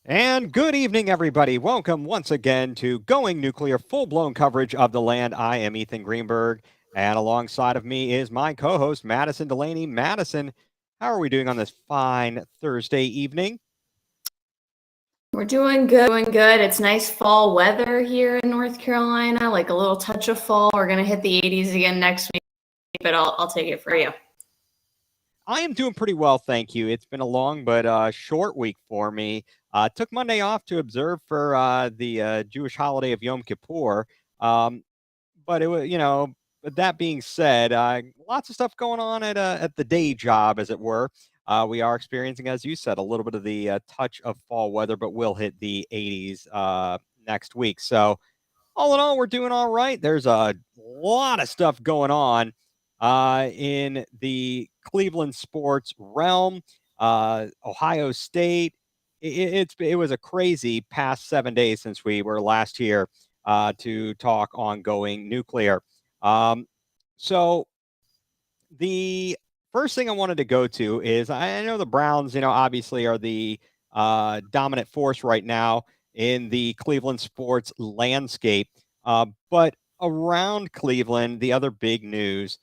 And good evening, everybody. Welcome once again to Going Nuclear, full blown coverage of the land. I am Ethan Greenberg, and alongside of me is my co host, Madison Delaney. Madison, how are we doing on this fine Thursday evening? We're doing good, doing good. It's nice fall weather here in North Carolina, like a little touch of fall. We're going to hit the 80s again next week, but I'll take it for you. I am doing pretty well, thank you. It's been a long but short week for me. Took Monday off to observe for the Jewish holiday of Yom Kippur. Um, but it was, but that being said, lots of stuff going on at the day job, as it were. We are experiencing, as you said, a little bit of the touch of fall weather, but we'll hit the 80s next week. So all in all, we're doing all right. There's a lot of stuff going on in the Cleveland sports realm. Ohio State. It was a crazy past 7 days since we were last here to talk on Going nuCLEar. Um, so the first thing I wanted to go to is I know the Browns, obviously are the dominant force right now in the Cleveland sports landscape. But around Cleveland, the other big news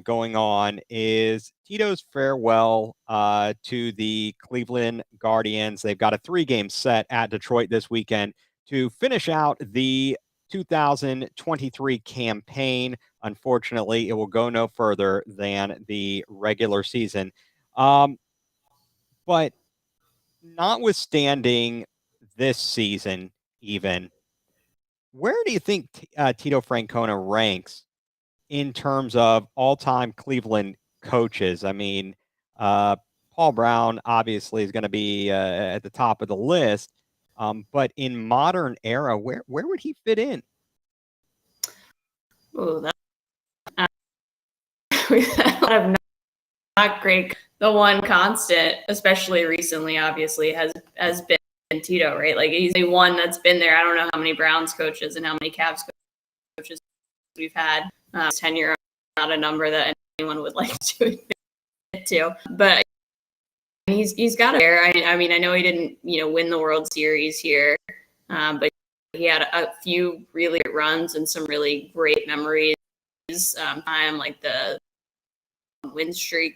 going on is Tito's farewell to the Cleveland Guardians. They've got a 3-game set at Detroit this weekend to finish out the 2023 campaign. Unfortunately, it will go no further than the regular season. Um, but notwithstanding this season, even, where do you think Tito Francona ranks in terms of all-time Cleveland coaches? I mean, uh, Paul Brown obviously is going to be at the top of the list, but in modern era, where would he fit in? Ooh, we've had a lot of not great. The one constant, especially recently, obviously, has been Tito, right? Like he's the one that's been there. I don't know how many Browns coaches and how many Cavs coaches we've had. His tenure, not a number that anyone would like to admit to, but he's got it there. I mean, I know he didn't, win the World Series here, but he had a few really great runs and some really great memories. Time like the win streak,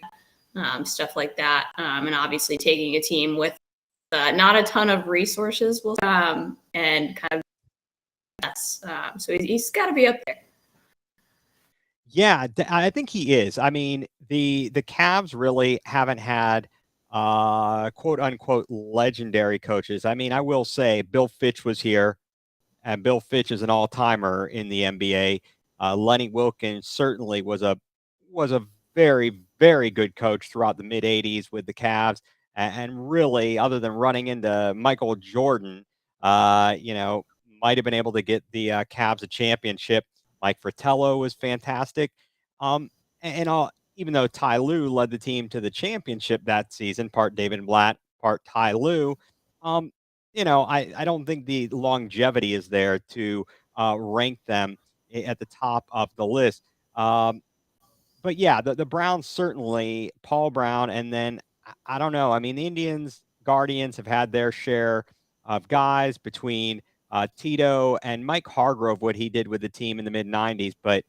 stuff like that, and obviously taking a team with not a ton of resources, and kind of less. So he's got to be up there. Yeah, I think he is. I mean, the Cavs really haven't had quote unquote legendary coaches. I mean, I will say Bill Fitch was here, and Bill Fitch is an all timer in the NBA. Lenny Wilkins certainly was a very very good coach throughout the mid '80s with the Cavs, and really, other than running into Michael Jordan, might have been able to get the Cavs a championship. Mike Fratello was fantastic. Um, and all, even though Ty Lue led the team to the championship that season, part David Blatt, part Ty Lue, um, I don't think the longevity is there to rank them at the top of the list. But yeah, the Browns certainly, Paul Brown, and then I don't know. I mean, the Indians, Guardians have had their share of guys between Tito and Mike Hargrove, what he did with the team in the mid '90s. But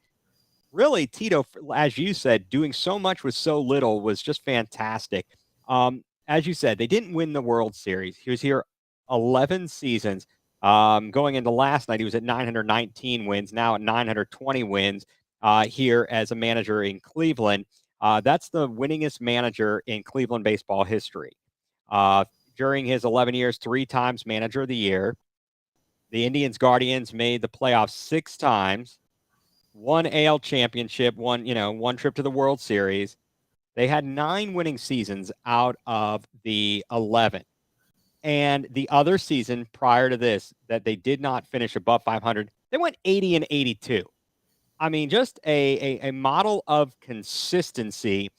really, Tito, as you said, doing so much with so little was just fantastic. As you said, they didn't win the World Series. He was here 11 seasons. Going into last night, he was at 919 wins, now at 920 wins here as a manager in Cleveland. That's the winningest manager in Cleveland baseball history. Uh, During his 11 years, 3 times manager of the year. The Indians Guardians made the playoffs 6 times, one AL championship, one trip to the World Series. They had 9 winning seasons out of the 11. And the other season prior to this that they did not finish above 500, they went 80 and 82. I mean, just a model of consistency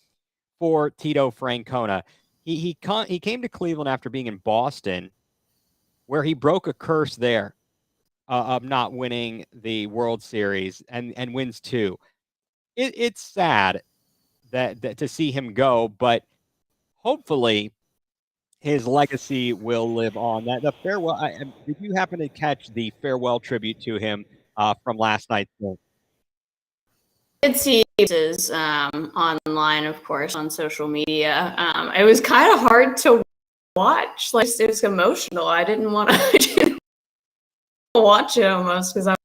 for Tito Francona. He came to Cleveland after being in Boston, where he broke a curse there of not winning the World Series and wins 2. It's sad that to see him go, but hopefully his legacy will live on. That the farewell. Did you happen to catch the farewell tribute to him from last night's game? Did see pieces online, of course, on social media. It was kind of hard to watch. Like it was emotional. I didn't want to watch it almost because I'm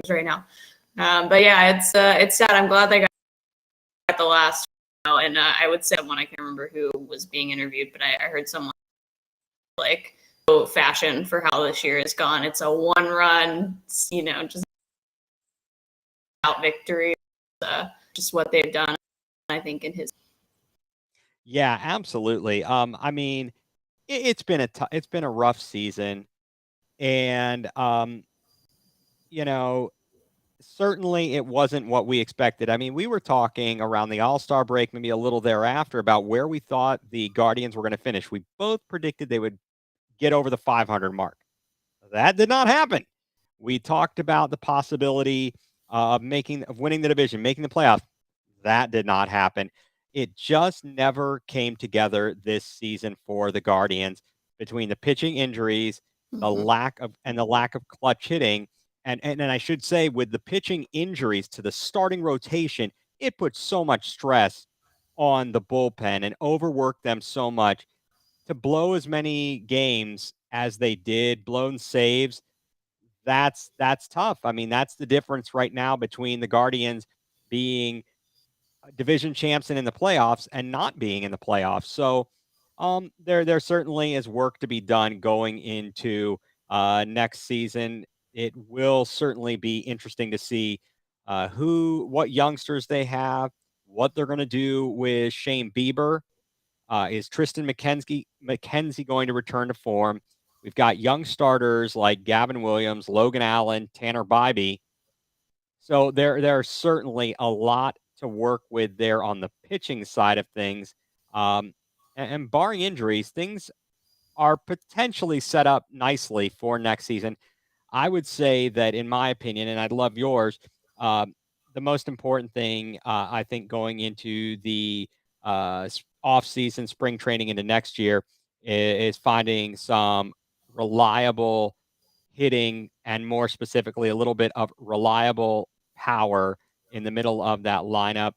right now. But yeah, it's sad. I'm glad they got the last. And I would say one, I can't remember who was being interviewed, but I heard someone like fashion for how this year has gone. It's a one run, just out victory. Just what they've done, I think, in his. Yeah, absolutely. I mean, it's been a rough season, and you know, certainly it wasn't what we expected. I mean, we were talking around the All-Star break, maybe a little thereafter, about where we thought the Guardians were going to finish. We both predicted they would get over the 500 mark. That did not happen. We talked about the possibility of winning the division, making the playoffs. That did not happen. It just never came together this season for the Guardians between the pitching injuries, Mhm. the lack of clutch hitting, and I should say with the pitching injuries to the starting rotation, it put so much stress on the bullpen and overworked them so much to blow as many games as they did, blown saves. That's tough. I mean, that's the difference right now between the Guardians being division champs and in the playoffs and not being in the playoffs. So there certainly is work to be done going into next season. It will certainly be interesting to see what youngsters they have, what they're going to do with Shane Bieber. Is Tristan McKenzie going to return to form? We've got young starters like Gavin Williams, Logan Allen, Tanner Bybee. So there are certainly a lot to work with there on the pitching side of things. And barring injuries, things are potentially set up nicely for next season. I would say that, in my opinion, and I'd love yours, um, the most important thing I think going into the off season, spring training into next year is finding some reliable hitting and more specifically a little bit of reliable power in the middle of that lineup.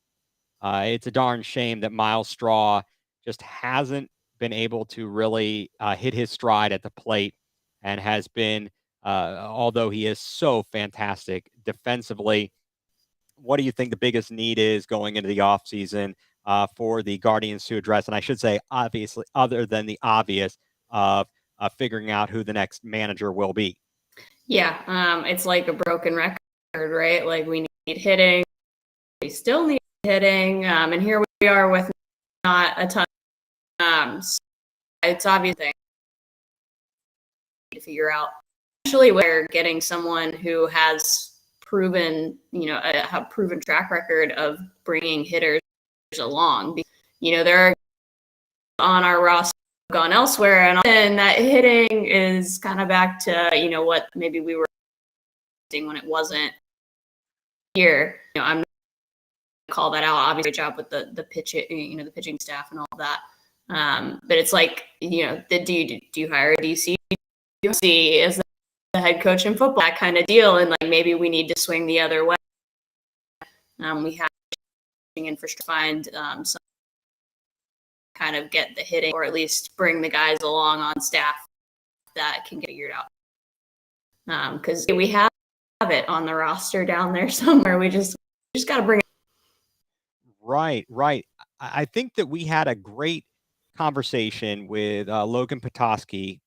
It's a darn shame that Miles Straw just hasn't been able to really hit his stride at the plate and has been, although he is so fantastic defensively. What do you think the biggest need is going into the offseason for the Guardians to address? And I should say, obviously, other than the obvious of figuring out who the next manager will be. Yeah, it's like a broken record, right? Like we need hitting, we still need hitting, and here we are with not a ton. So it's obvious thing to figure out. Especially where getting someone who has proven, a proven track record of bringing hitters along. There are on our roster gone elsewhere, and that hitting is kind of back to what maybe we were when it wasn't here. I'm not gonna call that out. Obviously, great job with the pitching, the pitching staff and all that. But it's like, do you hire a DC? DC is the head coach in football, that kind of deal, and like maybe we need to swing the other way. We have infrastructure, find some kind of get the hitting, or at least bring the guys along on staff that can get figured out. Because we have it on the roster down there somewhere. We just got to bring it. Right, right. I think that we had a great conversation with Logan Petoskey,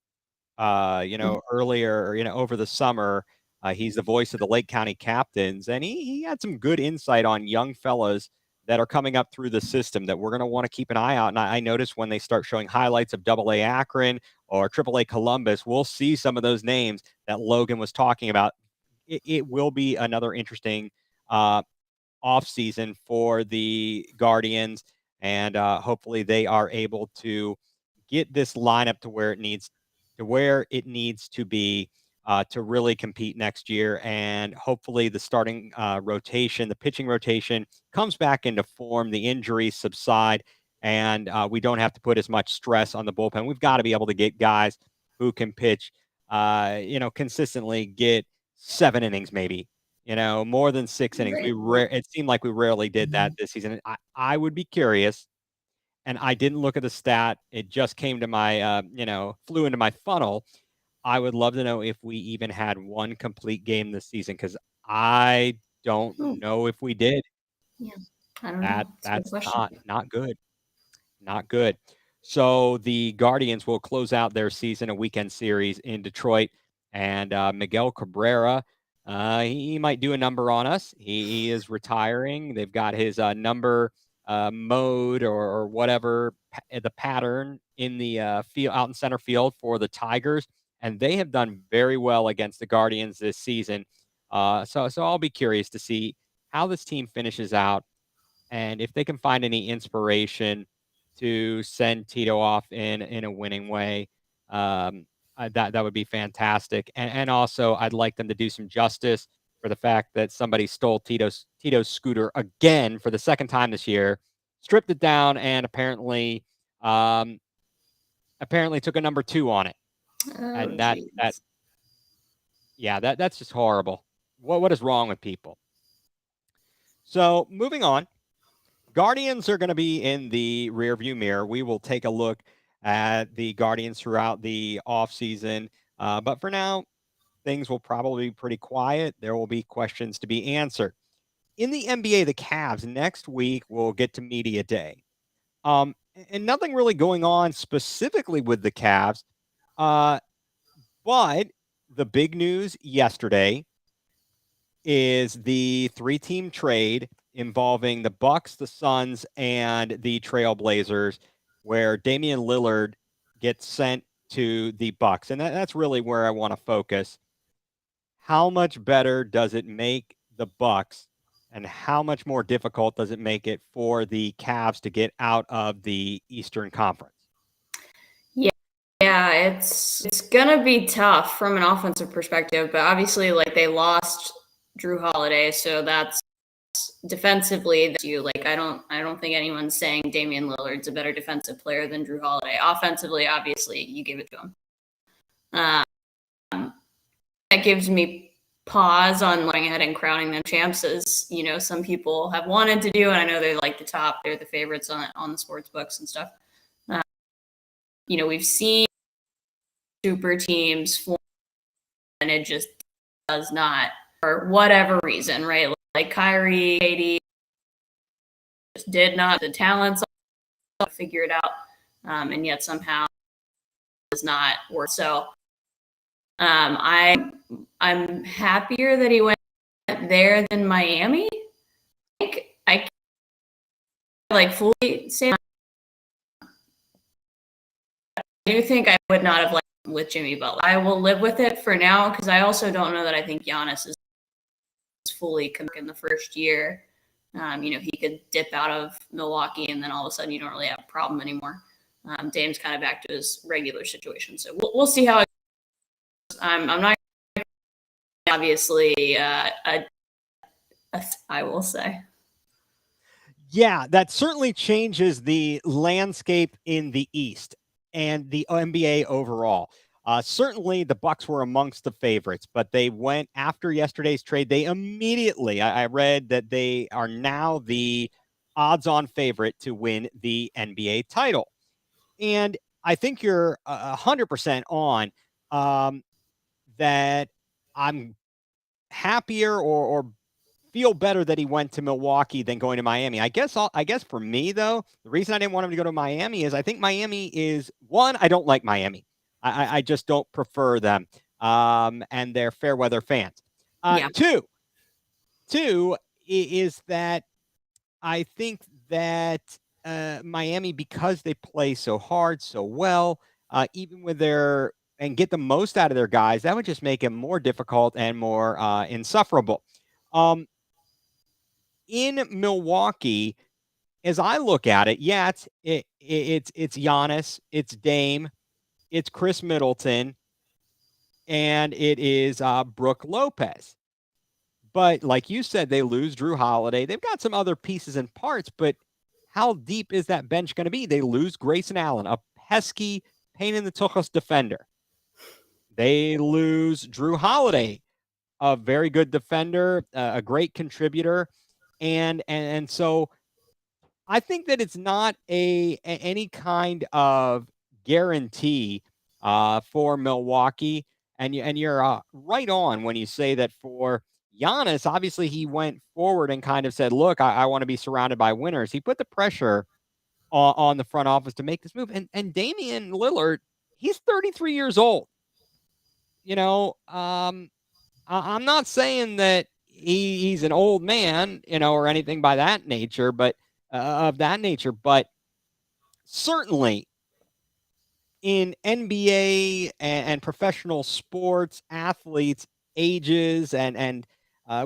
earlier, over the summer. He's the voice of the Lake County Captains, and he had some good insight on young fellas that are coming up through the system that we're going to want to keep an eye out. And I noticed when they start showing highlights of Double A Akron or Triple A Columbus, we'll see some of those names that Logan was talking about. It will be another interesting off season for the Guardians, and hopefully they are able to get this lineup to where it needs to be to really compete next year. And hopefully the starting rotation, the pitching rotation, comes back into form. The injuries subside, and we don't have to put as much stress on the bullpen. We've got to be able to get guys who can pitch, consistently get 7 innings, maybe, more than 6 innings. Right. It seemed like we rarely did that this season. I would be curious, and I didn't look at the stat. It just came to my, flew into my funnel. I would love to know if we even had one complete game this season, because I don't Oh, know if we did. yeah. I don't know. It's a good That's question. not good. Not good. So the Guardians will close out their season, a weekend series in Detroit, and Miguel Cabrera, he might do a number on us. He is retiring. They've got his number mode, or whatever, the pattern in the field out in center field for the Tigers, and they have done very well against the Guardians this season. So I'll be curious to see how this team finishes out, and if they can find any inspiration to send Tito off in a winning way. That would be fantastic. And also, I'd like them to do some justice for the fact that somebody stole Tito's scooter again for the second time this year, stripped it down, and um, apparently took a number 2 on it. Oh, And jeez. yeah, that's just horrible. What is wrong with people? So moving on. Guardians are going to be in the rearview mirror. We will take a look at the Guardians throughout the offseason. But for now, things will probably be pretty quiet. There will be questions to be answered. In the NBA, the Cavs next week will get to media day. And nothing really going on specifically with the Cavs. Uh, but the big news yesterday is the 3-team trade involving the Bucks, the Suns, and the Trailblazers, where Damian Lillard gets sent to the Bucks, and that's really where I want to focus. How much better does it make the Bucks, and how much more difficult does it make it for the Cavs to get out of the Eastern Conference? Yeah, it's gonna be tough from an offensive perspective, but obviously, like they lost Drew Holiday, so that's defensively. That's you like I don't think anyone's saying Damian Lillard's a better defensive player than Drew Holiday. Offensively, obviously, you give it to him. That gives me pause on going ahead and crowning them champs, as some people have wanted to do, and I know they're like they're the favorites on the sports books and stuff. We've seen super teams form, and it just does not, for whatever reason, right? Like Kyrie, KD just did not the talents to figure it out, and yet somehow does not work. So I'm happier that he went there than Miami. I like fully say I do think I would not have liked with Jimmy Butler. I will live with it for now, because I also don't know that I think Giannis is fully committed in the first year. He could dip out of Milwaukee, and then all of a sudden you don't really have a problem anymore. Dame's kind of back to his regular situation, so we'll see how it goes. I'm not obviously I will say. Yeah, that certainly changes the landscape in the East and the NBA overall. Certainly, the Bucks were amongst the favorites, but they went after yesterday's trade. They immediately, I read that they are now the odds-on favorite to win the NBA title, and I think you're 100% on that. I'm happier, or feel better that he went to Milwaukee than going to Miami. I guess for me, though, the reason I didn't want him to go to Miami is I think Miami is one. I don't like Miami. I just don't prefer them. And they're fair weather fans. Yeah. Two is that I think that Miami, because they play so hard, so well, even with and get the most out of their guys, that would just make them more difficult and more insufferable. In Milwaukee, as I look at it, yeah, it's Giannis, it's Dame, it's Chris Middleton, and it is Brook Lopez. But like you said, they lose Drew Holiday. They've got some other pieces and parts, but how deep is that bench going to be? They lose Grayson Allen, a pesky pain in the tuchus defender. They lose Drew Holiday, a very good defender, a great contributor, and so I think that it's not any kind of guarantee for Milwaukee, and you're right on when you say that for Giannis. Obviously, he went forward and kind of said, "Look, I want to be surrounded by winners." He put the pressure on the front office to make this move, and Damian Lillard, he's 33 years old. You know, I'm not saying that he's an old man, or anything by that nature, but of that nature, but certainly in NBA and professional sports, athletes, ages, and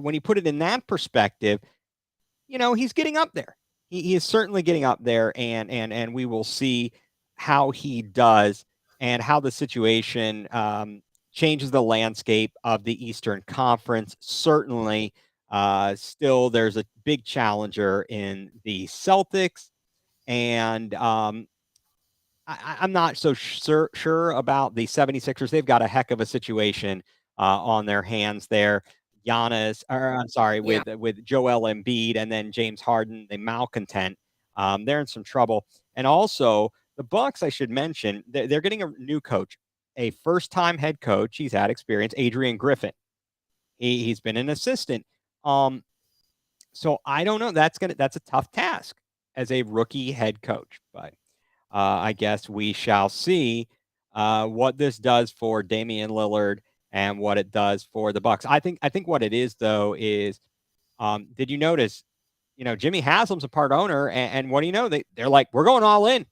when you put it in that perspective, he's getting up there. He is certainly getting up there, and we will see how he does and how the situation changes the landscape of the Eastern Conference. Certainly, still there's a big challenger in the Celtics, and I'm not so sure about the 76ers. They've got a heck of a situation on their hands there. Giannis, or I'm sorry, Yeah. with Joel Embiid and then James Harden, the malcontent. They're in some trouble. And also the Bucks, I should mention, they're getting a new coach, a first-time head coach. He's had experience, Adrian Griffin. He's been an assistant. So I don't know. That's a tough task as a rookie head coach, but I guess we shall see what this does for Damian Lillard and what it does for the Bucks. I think what it is though is, did you notice? Jimmy Haslam's a part owner, and what do you know? They're like, we're going all in.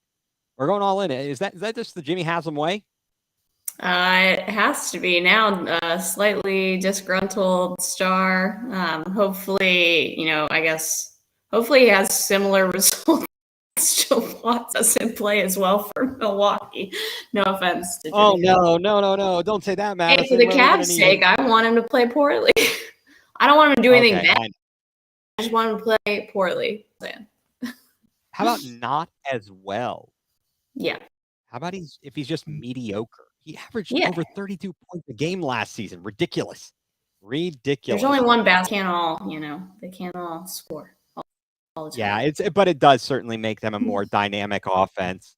We're going all in. Is that just the Jimmy Haslam way? It has to be now. Slightly disgruntled star. Hopefully, I guess hopefully he has similar results to Watts in play as well for Milwaukee. No offense to Jimmy. Oh no! Don't say that, Madison. Hey, for the Cavs' sake, I want him to play poorly. I don't want him to do anything bad. I just want him to play poorly. How about not as well? Yeah. How about if he's just mediocre? He averaged over 32 points a game last season. Ridiculous. There's only one basket. They can't all score all the time. Yeah, but it does certainly make them a more dynamic offense.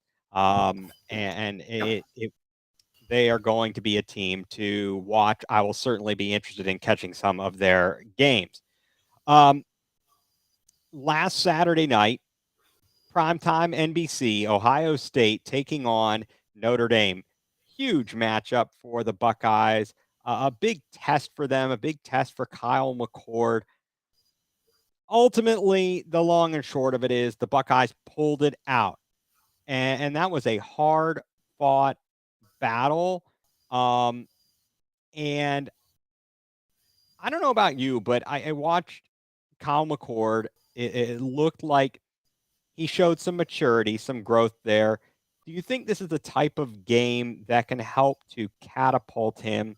They are going to be a team to watch. I will certainly be interested in catching some of their games. Last Saturday night, primetime NBC, Ohio State taking on Notre Dame. Huge matchup for the Buckeyes. A big test for them, a big test for Kyle McCord. Ultimately, the long and short of it is the Buckeyes pulled it out. And that was a hard-fought battle. And I don't know about you, but I watched Kyle McCord. It looked like he showed some maturity, some growth there. Do you think this is the type of game that can help to catapult him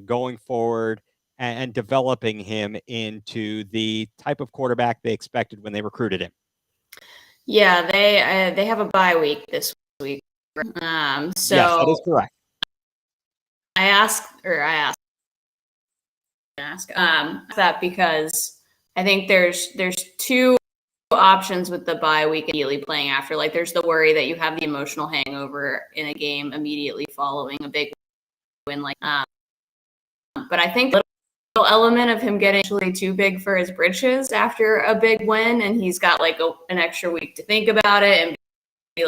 going forward and developing him into the type of quarterback they expected when they recruited him? Yeah, they have a bye week this week. So yes, that is correct. I ask that because I think there's two options with the bye week immediately playing after. Like, there's the worry that you have the emotional hangover in a game immediately following a big win. But I think the little element of him getting actually too big for his britches after a big win, and he's got an extra week to think about it and be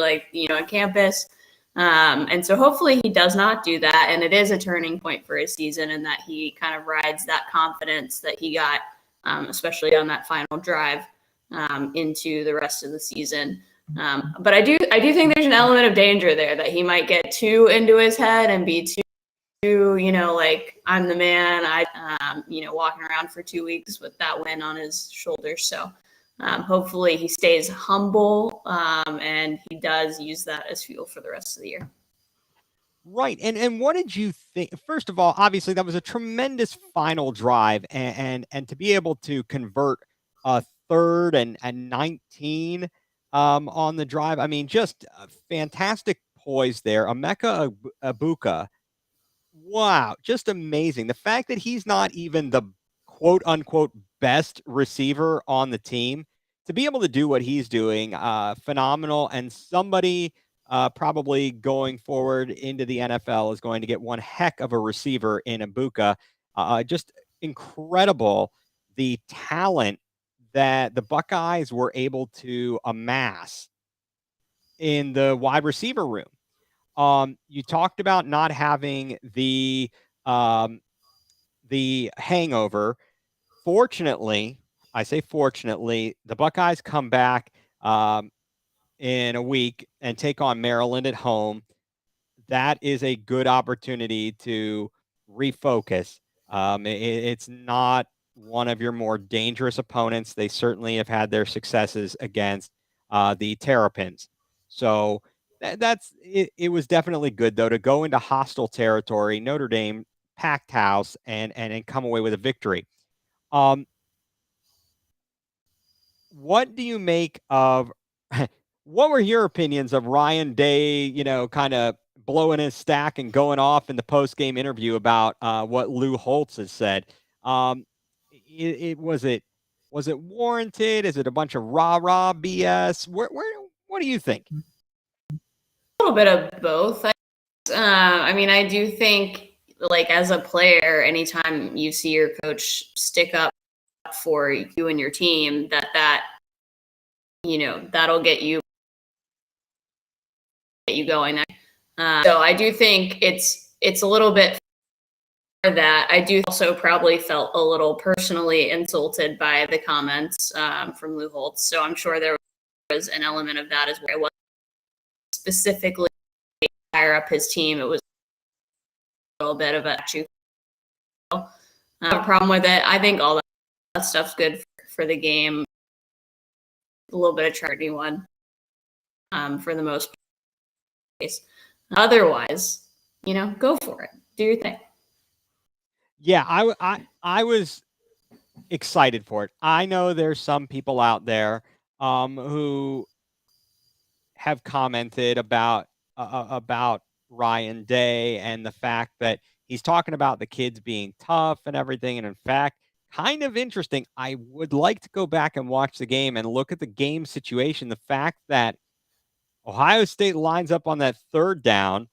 on campus. And so hopefully he does not do that, and it is a turning point for his season, and that he kind of rides that confidence that he got, especially on that final drive, into the rest of the season. But I do think there's an element of danger there that he might get too into his head and be too, I'm the man. Walking around for 2 weeks with that win on his shoulders. So hopefully he stays humble and he does use that as fuel for the rest of the year. Right. And what did you think? First of all, obviously that was a tremendous final drive, and to be able to convert a 3rd and 19 on the drive. I mean, just fantastic poise there. Emeka Abuka, wow, just amazing. The fact that he's not even the quote unquote best receiver on the team to be able to do what he's doing, phenomenal. And somebody probably going forward into the NFL is going to get one heck of a receiver in Abuka. Just incredible the talent that the Buckeyes were able to amass in the wide receiver room. You talked about not having um, the hangover. Fortunately, I say fortunately, the Buckeyes come back in a week and take on Maryland at home. That is a good opportunity to refocus. It's not one of your more dangerous opponents. They certainly have had their successes against the Terrapins. So that's it. It was definitely good though to go into hostile territory, Notre Dame, packed house, and come away with a victory. Um, what do you make of what were your opinions of Ryan Day, kind of blowing his stack and going off in the post game interview about what Lou Holtz has said? Was it warranted? Is it a bunch of rah BS? What do you think? A little bit of both. I mean, I do think, like, as a player, anytime you see your coach stick up for you and your team, that'll get you going. So I do think it's a little bit for that. I do also probably felt a little personally insulted by the comments from Lou Holtz. So I'm sure there was an element of that as well. I wasn't specifically higher up his team. It was a little bit of a problem with it. I think all that stuff's good for the game. A little bit of charity one for the most part. Otherwise, go for it. Do your thing. Yeah, I was excited for it. I know there's some people out there who have commented about Ryan Day and the fact that he's talking about the kids being tough and everything. And in fact, kind of interesting. I would like to go back and watch the game and look at the game situation. The fact that Ohio State lines up on that third down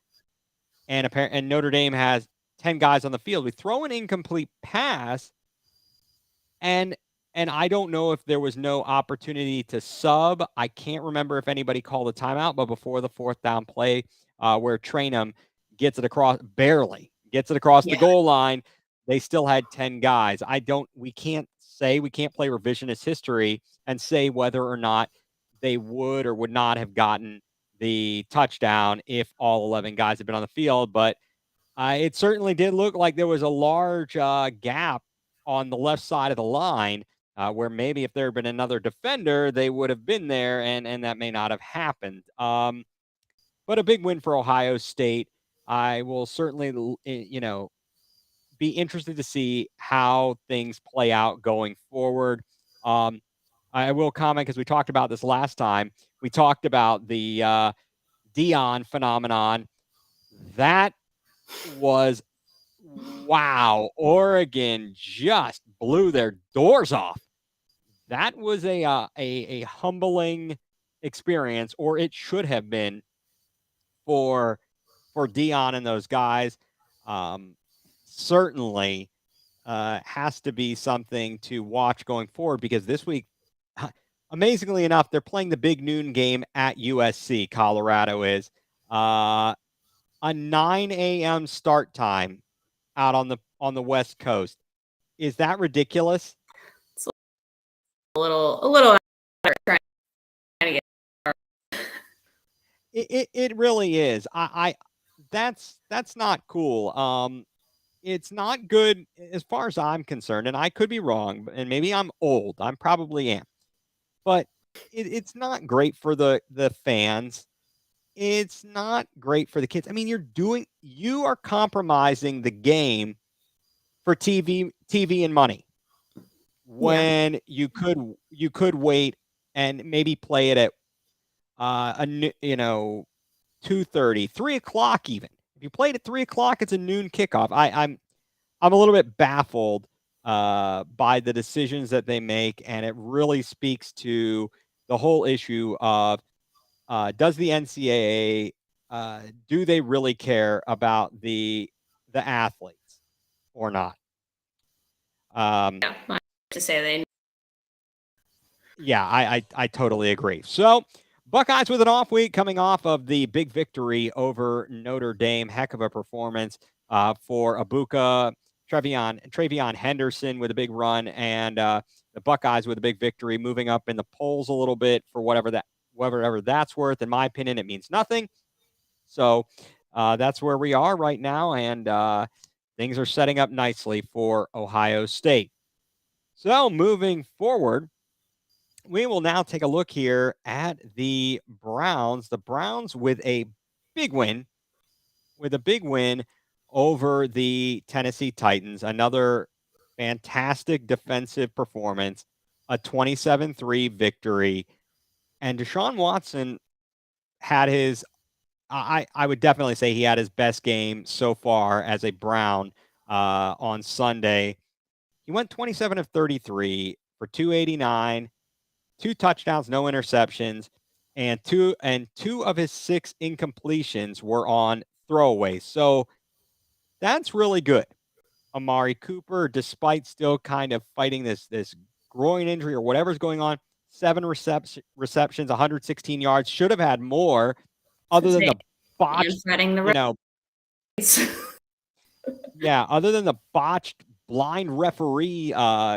and Notre Dame has 10 guys on the field. We throw an incomplete pass and I don't know if there was no opportunity to sub. I can't remember if anybody called a timeout, but before the fourth down play, where Trainum barely gets it across the goal line, they still had 10 guys. We can't play revisionist history and say whether or not they would or would not have gotten the touchdown if all 11 guys had been on the field. But it certainly did look like there was a large gap on the left side of the line where maybe if there had been another defender, they would have been there, and that may not have happened. But a big win for Ohio State. I will certainly, be interested to see how things play out going forward. I will comment because we talked about this last time. We talked about the Dion phenomenon. That was wow. Oregon just blew their doors off. That was a humbling experience, or it should have been for Dion and those guys. Certainly has to be something to watch going forward because this week, amazingly enough, they're playing the big noon game at USC. Colorado is a 9 a.m. start time out on the West Coast. Is that ridiculous? It's a little trying to get. It really is. That's not cool. It's not good as far as I'm concerned, and I could be wrong, and maybe I'm old. I'm probably am, but it's not great for the fans. It's not great for the kids. I mean, you are compromising the game for TV and money when you could wait and maybe play it at you know, 2:30, 3 o'clock even. If you played at 3 o'clock, it's a noon kickoff. I'm a little bit baffled by the decisions that they make, and it really speaks to the whole issue of does the NCAA do they really care about the athletes or not? Um, Yeah, I have to say they. yeah, I totally agree. So Buckeyes with an off week coming off of the big victory over Notre Dame. Heck of a performance for Abuka, Travion Henderson with a big run, and the Buckeyes with a big victory, moving up in the polls a little bit for whatever that's worth. In my opinion, it means nothing. So that's where we are right now, and things are setting up nicely for Ohio State. So moving forward, we will now take a look here at the Browns. The Browns big win, with a big win over the Tennessee Titans. Another fantastic defensive performance, a 27-3 victory. And Deshaun Watson had his I would definitely say he had his best game so far as a Brown on Sunday. He went 27 of 33 for 289, two touchdowns, no interceptions, and two of his six incompletions were on throwaways. So that's really good. Amari Cooper, despite still kind of fighting this groin injury or whatever's going on, seven receptions, 116 yards, should have had more, other than the And botched, spreading the you know, race. yeah, other than the botched blind referee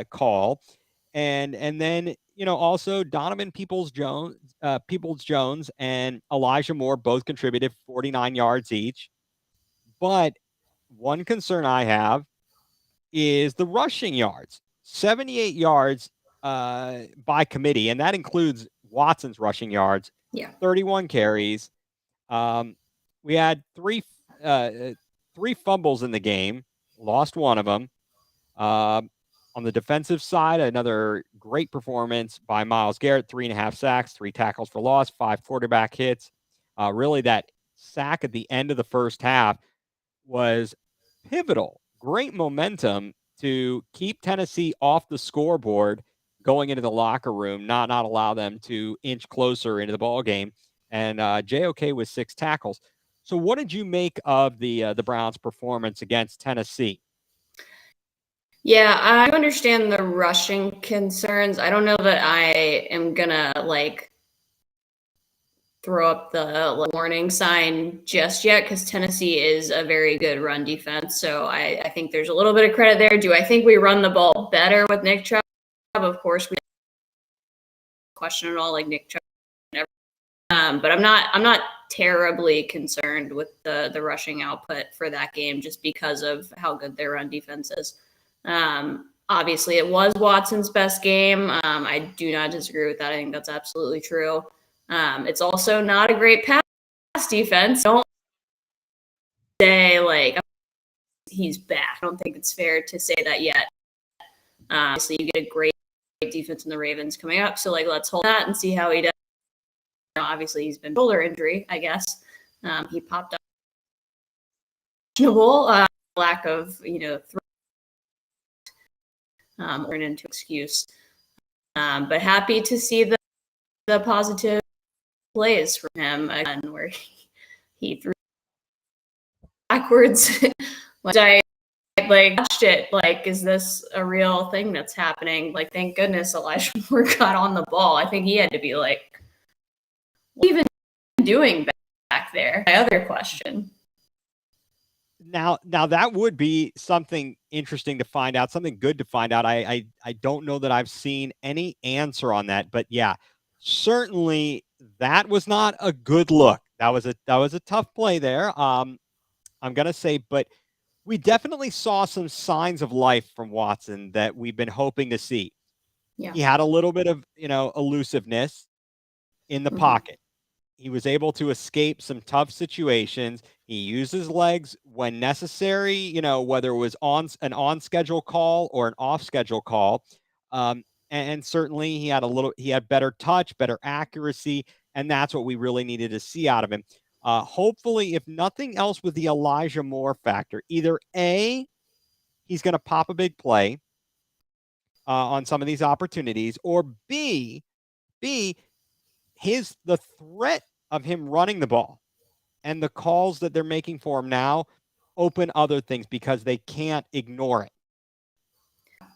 call, and then also Donovan Peoples Jones and Elijah Moore both contributed 49 yards each. But one concern I have is the rushing yards, 78 yards by committee, and that includes Watson's rushing yards, Yeah. 31 carries. We had three fumbles in the game, lost one of them. On the defensive side, another great performance by Myles Garrett, 3.5 sacks, 3 tackles for loss, 5 quarterback hits. Really, that sack at the end of the first half was pivotal. Great momentum to keep Tennessee off the scoreboard going into the locker room, not allow them to inch closer into the ball game. And JOK with 6 tackles. So, what did you make of the Browns' performance against Tennessee? Yeah, I understand the rushing concerns. I don't know that I am gonna throw up the warning sign just yet because Tennessee is a very good run defense. So I think there's a little bit of credit there. Do I think we run the ball better with Nick Chubb? Of course, we question it all like Nick Chubb. But I'm not terribly concerned with the rushing output for that game just because of how good their run defense is. Obviously, it was Watson's best game. I do not disagree with that. I think that's absolutely true. It's also not a great pass defense. Don't say he's back. I don't think it's fair to say that yet. Obviously, you get a great defense in the Ravens coming up. So let's hold that and see how he does. Obviously, he's been shoulder injury, I guess. He popped up. Lack of turn into excuse. But happy to see the positive plays from him again, where he threw backwards. I watched it. Is this a real thing that's happening? Thank goodness Elijah Moore got on the ball. I think he had to be what even doing back there? My other question. Now that would be something interesting to find out, something good to find out. I don't know that I've seen any answer on that, but yeah, certainly that was not a good look. That was a tough play there. I'm gonna say, but we definitely saw some signs of life from Watson that we've been hoping to see. Yeah. He had a little bit of elusiveness in the pocket. He was able to escape some tough situations. He used his legs when necessary, whether it was on an on-schedule call or an off-schedule call. And certainly he had better touch, better accuracy, And that's what we really needed to see out of him. Hopefully, if nothing else with the Elijah Moore factor, either A, he's going to pop a big play on some of these opportunities, or B, the threat of him running the ball and the calls that they're making for him now open other things because they can't ignore it.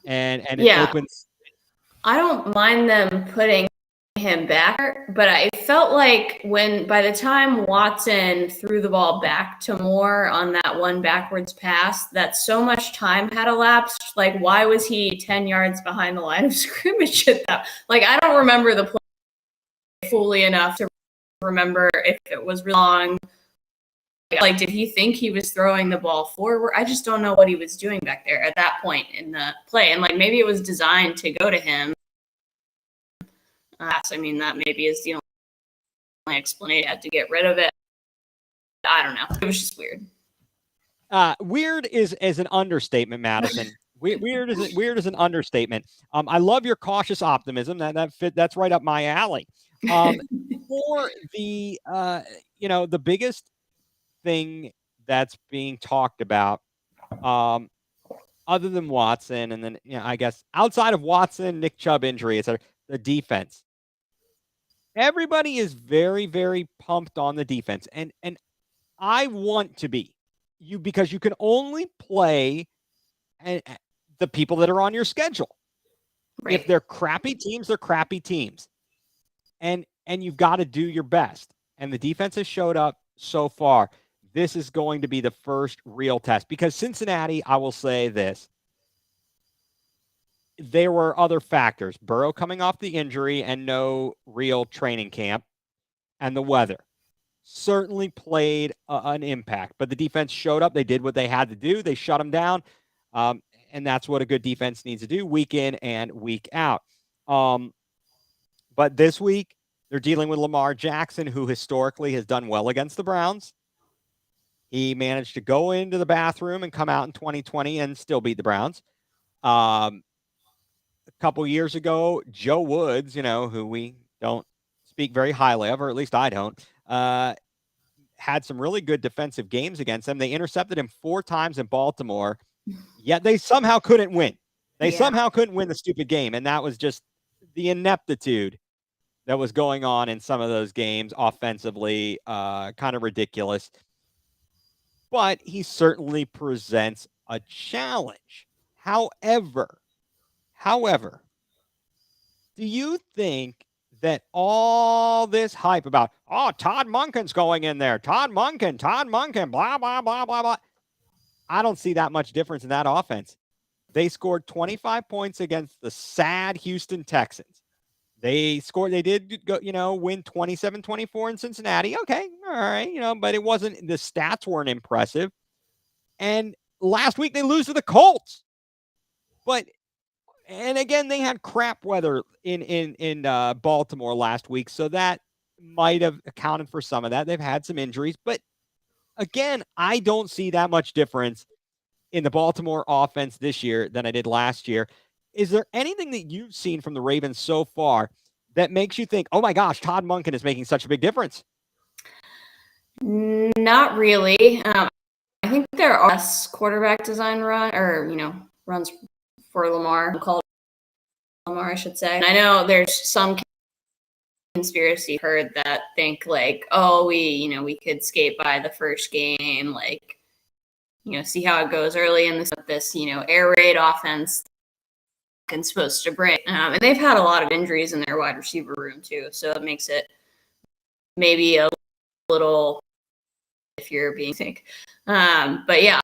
And it opens. I don't mind them putting him back, but I felt like by the time Watson threw the ball back to Moore on that one backwards pass, that so much time had elapsed. Like, why was he 10 yards behind the line of scrimmage at that? Like, I don't remember the play fully enough to remember if it was long. Like, did he think he was throwing the ball forward? I just don't know what he was doing back there at that point in the play. And like, maybe it was designed to go to him. I mean, that maybe is the only explanation. I had to get rid of it. I don't know. It was just weird. Weird is an understatement, Madison. Weird is an understatement. I love your cautious optimism. That's right up my alley. For the the biggest thing that's being talked about, other than Watson, and then I guess outside of Watson, Nick Chubb injury, etc., the defense. Everybody is very, very pumped on the defense, and I want to be because you can only play the people that are on your schedule. Right. If they're crappy teams, they're crappy teams, and you've got to do your best. And the defense has showed up so far. This is going to be the first real test because Cincinnati, I will say this. There were other factors. Burrow coming off the injury and no real training camp, and the weather certainly played an impact. But the defense showed up. They did what they had to do. They shut them down. And that's what a good defense needs to do week in and week out. But this week, they're dealing with Lamar Jackson, who historically has done well against the Browns. He managed to go into the bathroom and come out in 2020 and still beat the Browns. A couple years ago, Joe Woods, who we don't speak very highly of, or at least I don't, had some really good defensive games against them. They intercepted him 4 times in Baltimore, yet they somehow couldn't win. They somehow couldn't win the stupid game, and that was just the ineptitude that was going on in some of those games offensively, kind of ridiculous. But he certainly presents a challenge. However, do you think that all this hype about, Todd Monken's going in there, Todd Monken, blah, blah, blah, blah, blah. I don't see that much difference in that offense. They scored 25 points against the sad Houston Texans. They did go, win 27-24 in Cincinnati. Okay, all right, but it wasn't, the stats weren't impressive. And last week they lose to the Colts. And again, they had crap weather in Baltimore last week, so that might have accounted for some of that. They've had some injuries, but again, I don't see that much difference in the Baltimore offense this year than I did last year. Is there anything that you've seen from the Ravens so far that makes you think, oh my gosh, Todd Monken is making such a big difference? Not really. I think there are less quarterback design runs for Lamar, called Lamar, I should say. And I know there's some conspiracy heard that think like, we could skate by the first game, like, see how it goes early in this air raid offense and supposed to bring. And they've had a lot of injuries in their wide receiver room too, so it makes it maybe a little if you're being sick. But yeah,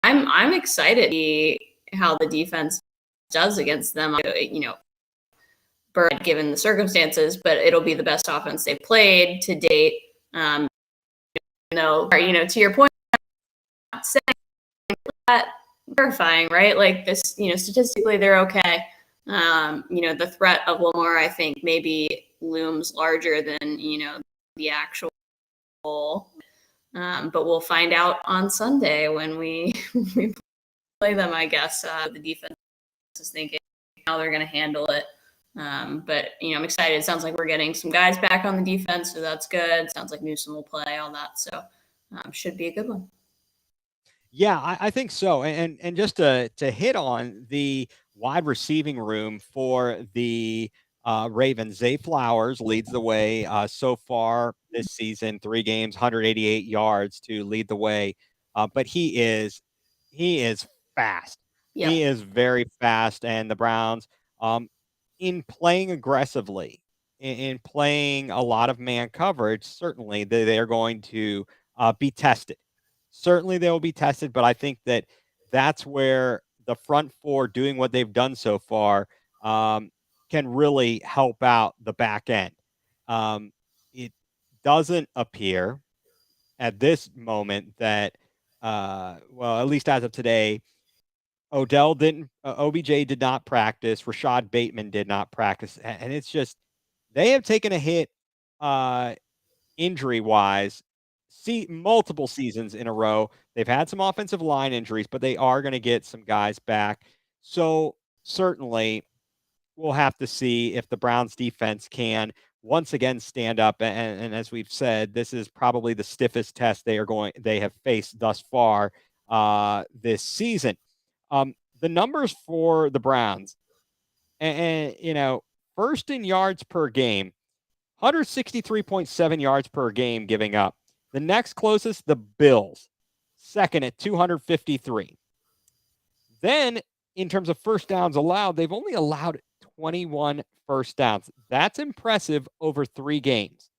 I'm excited to see how the defense does against them. Bird, given the circumstances, but it'll be the best offense they've played to date. To your point, I'm not saying that terrifying, right? Like this, statistically they're okay. The threat of Lamar, I think, maybe looms larger than the actual. But we'll find out on Sunday when we play them. I guess the defense is thinking how they're going to handle it. But I'm excited. It sounds like we're getting some guys back on the defense, so that's good. Sounds like Newsom will play all that, so should be a good one. Yeah, I think so. And just to hit on the wide receiving room for the Ravens, Zay Flowers leads the way so far this season. 3 games, 188 yards to lead the way. But he is fast. He Yep. is very fast, and the Browns, um, in playing aggressively, in playing a lot of man coverage, certainly they are going to be tested. Certainly they will be tested, but I think that that's where the front four doing what they've done so far can really help out the back end. It doesn't appear at this moment that, well, at least as of today, OBJ did not practice, Rashad Bateman did not practice, and it's just they have taken a hit uh, injury wise, see multiple seasons in a row. They've had some offensive line injuries, but they are going to get some guys back. So certainly we'll have to see if the Browns defense can once again stand up. And as we've said, this is probably the stiffest test they have faced thus far this season. The numbers for the Browns, and first in yards per game, 163.7 yards per game giving up. The next closest, the Bills, second at 253. Then, in terms of first downs allowed, they've only allowed 21 first downs. That's impressive over 3 games.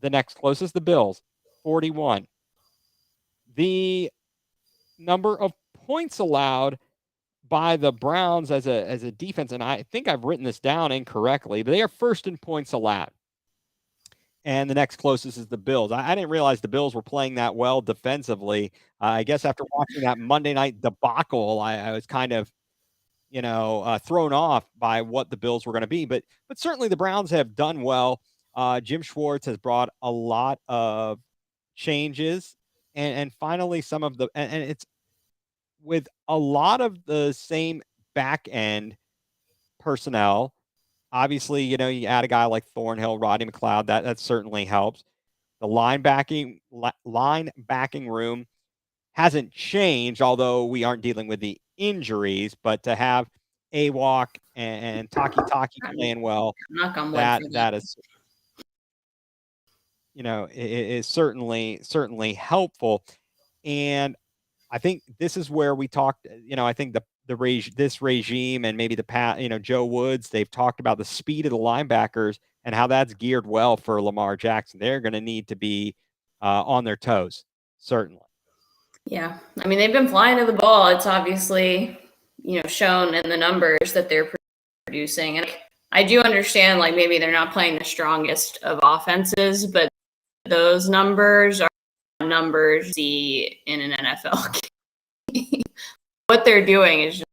The next closest, the Bills, 41. The number of points allowed by the Browns as a defense, and I think I've written this down incorrectly, but they are first in points allowed. And the next closest is the Bills. I didn't realize the Bills were playing that well defensively. I guess after watching that Monday night debacle, I was kind of, thrown off by what the Bills were going to be. But certainly the Browns have done well. Jim Schwartz has brought a lot of changes, and finally some of the and it's with a lot of the same back end personnel. Obviously, you add a guy like Thornhill, Rodney McLeod, that certainly helps. The linebacking room hasn't changed, although we aren't dealing with the injuries. But to have Awok and Taki playing well, Knock on wood for that is, is certainly helpful. And I think this is where we talked. I think this regime and maybe the past, Joe Woods, they've talked about the speed of the linebackers and how that's geared well for Lamar Jackson. They're going to need to be on their toes, certainly. Yeah. I mean, they've been flying to the ball. It's obviously, shown in the numbers that they're producing. And I do understand, like, maybe they're not playing the strongest of offenses, but those numbers are numbers see in an NFL game. What they're doing is just,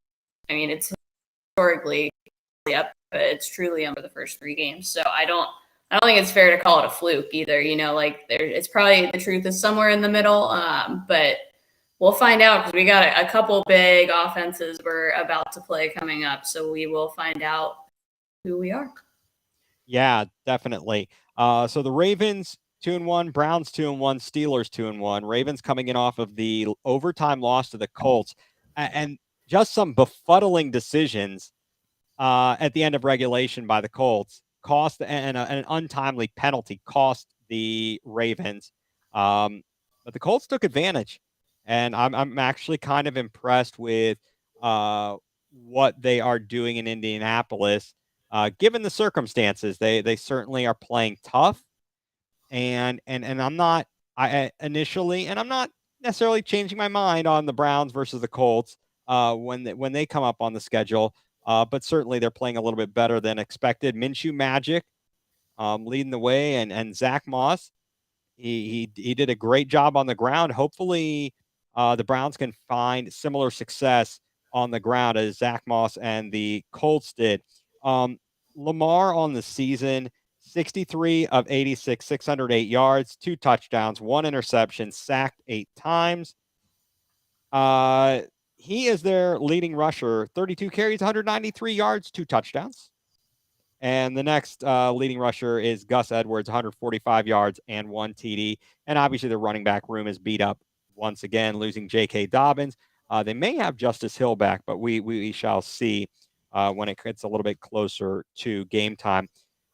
I mean, it's historically up, but it's truly under the first 3 games. So I don't think it's fair to call it a fluke either. It's probably the truth is somewhere in the middle. But we'll find out because we got a couple big offenses we're about to play coming up. So we will find out who we are. Yeah, definitely. So the Ravens 2-1, Browns 2-1, Steelers 2-1. Ravens coming in off of the overtime loss to the Colts, and just some befuddling decisions at the end of regulation by the Colts cost and an untimely penalty cost the Ravens. But the Colts took advantage, and I'm actually kind of impressed with what they are doing in Indianapolis. Given the circumstances, they certainly are playing tough, and I'm not initially, and I'm not necessarily changing my mind on the Browns versus the Colts when they come up on the schedule. But certainly they're playing a little bit better than expected. Minshew Magic leading the way, and Zach Moss, he did a great job on the ground. Hopefully, the Browns can find similar success on the ground as Zach Moss and the Colts did. Lamar on the season, 63 of 86, 608 yards, 2 touchdowns, 1 interception, sacked 8 times. He is their leading rusher, 32 carries, 193 yards, 2 touchdowns. And the next leading rusher is Gus Edwards, 145 yards and 1 TD. And obviously, the running back room is beat up once again, losing J.K. Dobbins. They may have Justice Hill back, but we shall see when it gets a little bit closer to game time.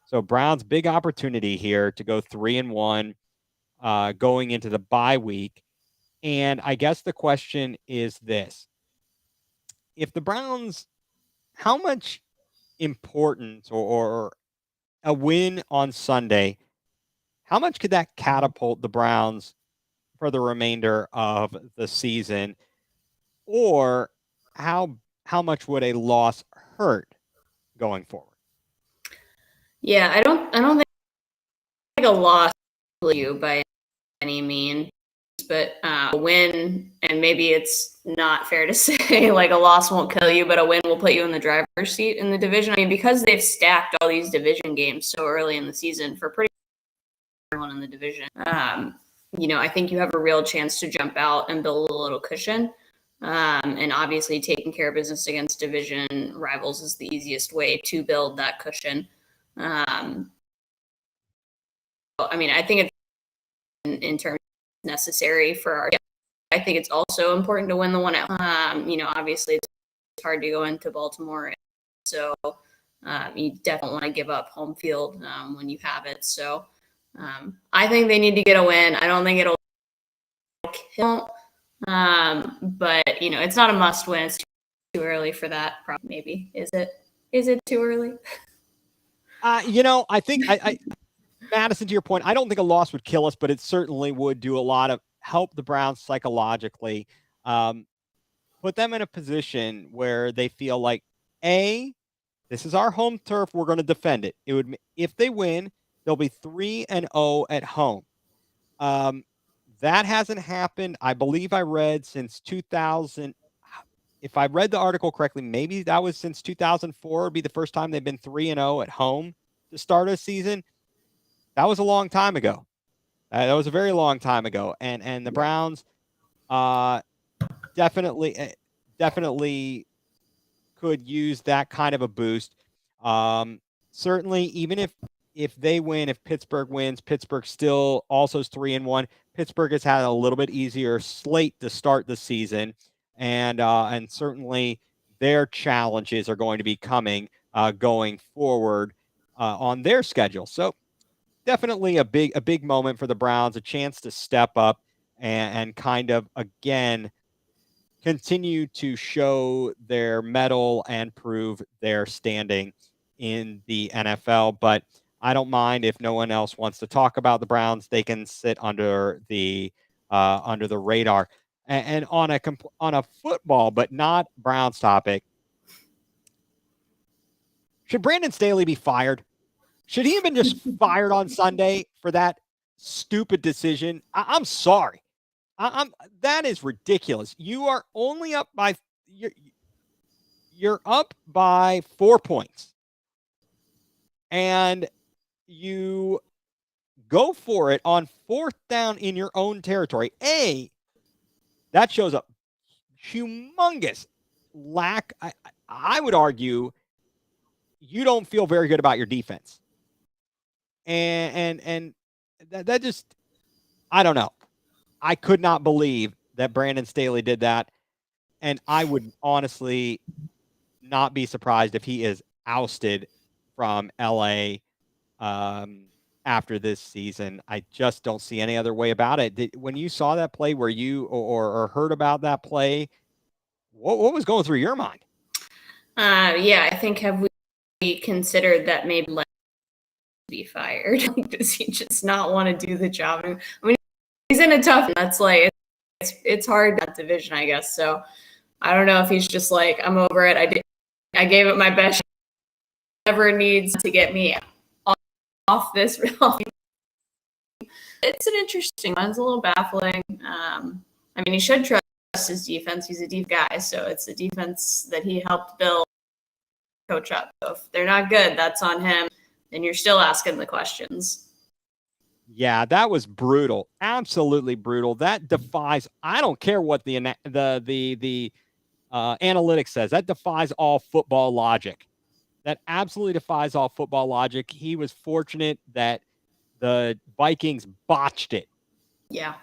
So Browns big opportunity here to go 3-1 going into the bye week. And I guess the question is this: if the Browns, how much importance or a win on Sunday, how much could that catapult the Browns for the remainder of the season, or how much would a loss hurt going forward? Yeah, I don't think a loss will kill you by any means, but a win, and maybe it's not fair to say like a loss won't kill you, but a win will put you in the driver's seat in the division. I mean, because they've stacked all these division games so early in the season for pretty much everyone in the division. I think you have a real chance to jump out and build a little cushion. And obviously, taking care of business against division rivals is the easiest way to build that cushion. I think it's in terms of necessary for our. I think it's also important to win the one at home. Obviously, it's hard to go into Baltimore, so you definitely want to give up home field when you have it. So I think they need to get a win. I don't think it'll kill, but it's not a must win. It's too early for that. Probably, maybe is it? Is it too early? I think I Madison, to your point, I don't think a loss would kill us, but it certainly would do a lot of help the Browns psychologically, put them in a position where they feel like, this is our home turf. We're going to defend it. It would, if they win, they'll be 3-0 at home. That hasn't happened. I believe I read since 2000. If I read the article correctly, maybe that was since 2004 would be the first time they've been 3-0 at home to start a season. That was a long time ago. That was a very long time ago, and the Browns definitely could use that kind of a boost. Certainly, even if they win, if Pittsburgh wins, Pittsburgh still also is 3-1. Pittsburgh has had a little bit easier slate to start the season, and certainly their challenges are going to be coming going forward on their schedule. So definitely a big moment for the Browns, a chance to step up and kind of again continue to show their mettle and prove their standing in the NFL. But I don't mind if no one else wants to talk about the Browns; they can sit under the radar. And on a football, but not Browns topic, should Brandon Staley be fired? Should he have been just fired on Sunday for that stupid decision? I'm sorry. I'm that is ridiculous. You are only up by you're up by 4 points, and you go for it on fourth down in your own territory. That shows a humongous lack. I would argue you don't feel very good about your defense, and that just I don't know. I could not believe that Brandon Staley did that. And I would honestly not be surprised if he is ousted from LA after this season. I just don't see any other way about it. When you saw that play, where you or heard about that play, what was going through your mind? Yeah, I think have we considered that maybe let be fired? Does he just not want to do the job? I mean, he's in a tough. That's like it's hard that division, I guess. So I don't know if he's just like I'm over it. I gave it my best. Whatever needs to get me off this. It's an interesting one. It's a little baffling. He should trust his defense. He's a deep guy, so it's a defense that he helped build, coach up. So if they're not good, that's on him. And you're still asking the questions. Yeah, that was brutal. Absolutely brutal. That defies. I don't care what the analytics says. That defies all football logic. that absolutely defies all football logic. He was fortunate that the Vikings botched it. Yeah.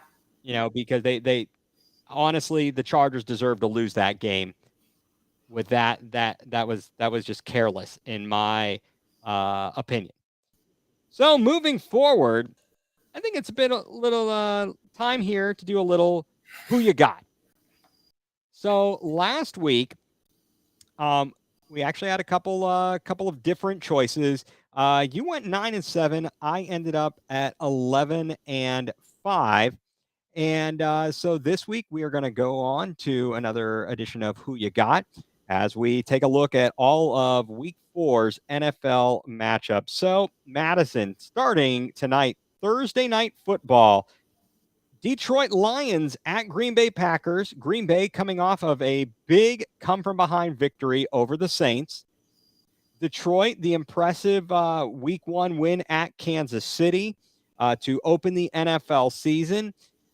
Because they honestly, the Chargers deserved to lose that game. With that was just careless in my opinion. So moving forward, I think it's been a little time here to do a little who you got. So last week, we actually had a couple of different choices. You went 9-7. I ended up at 11-5. And so this week we are going to go on to another edition of Who You Got as we take a look at all of Week 4's NFL matchups. So Madison, starting tonight, Thursday night football. Detroit Lions at Green Bay Packers. Green Bay coming off of a big come from behind victory over the Saints. Detroit, the impressive Week 1 win at Kansas City to open the NFL season.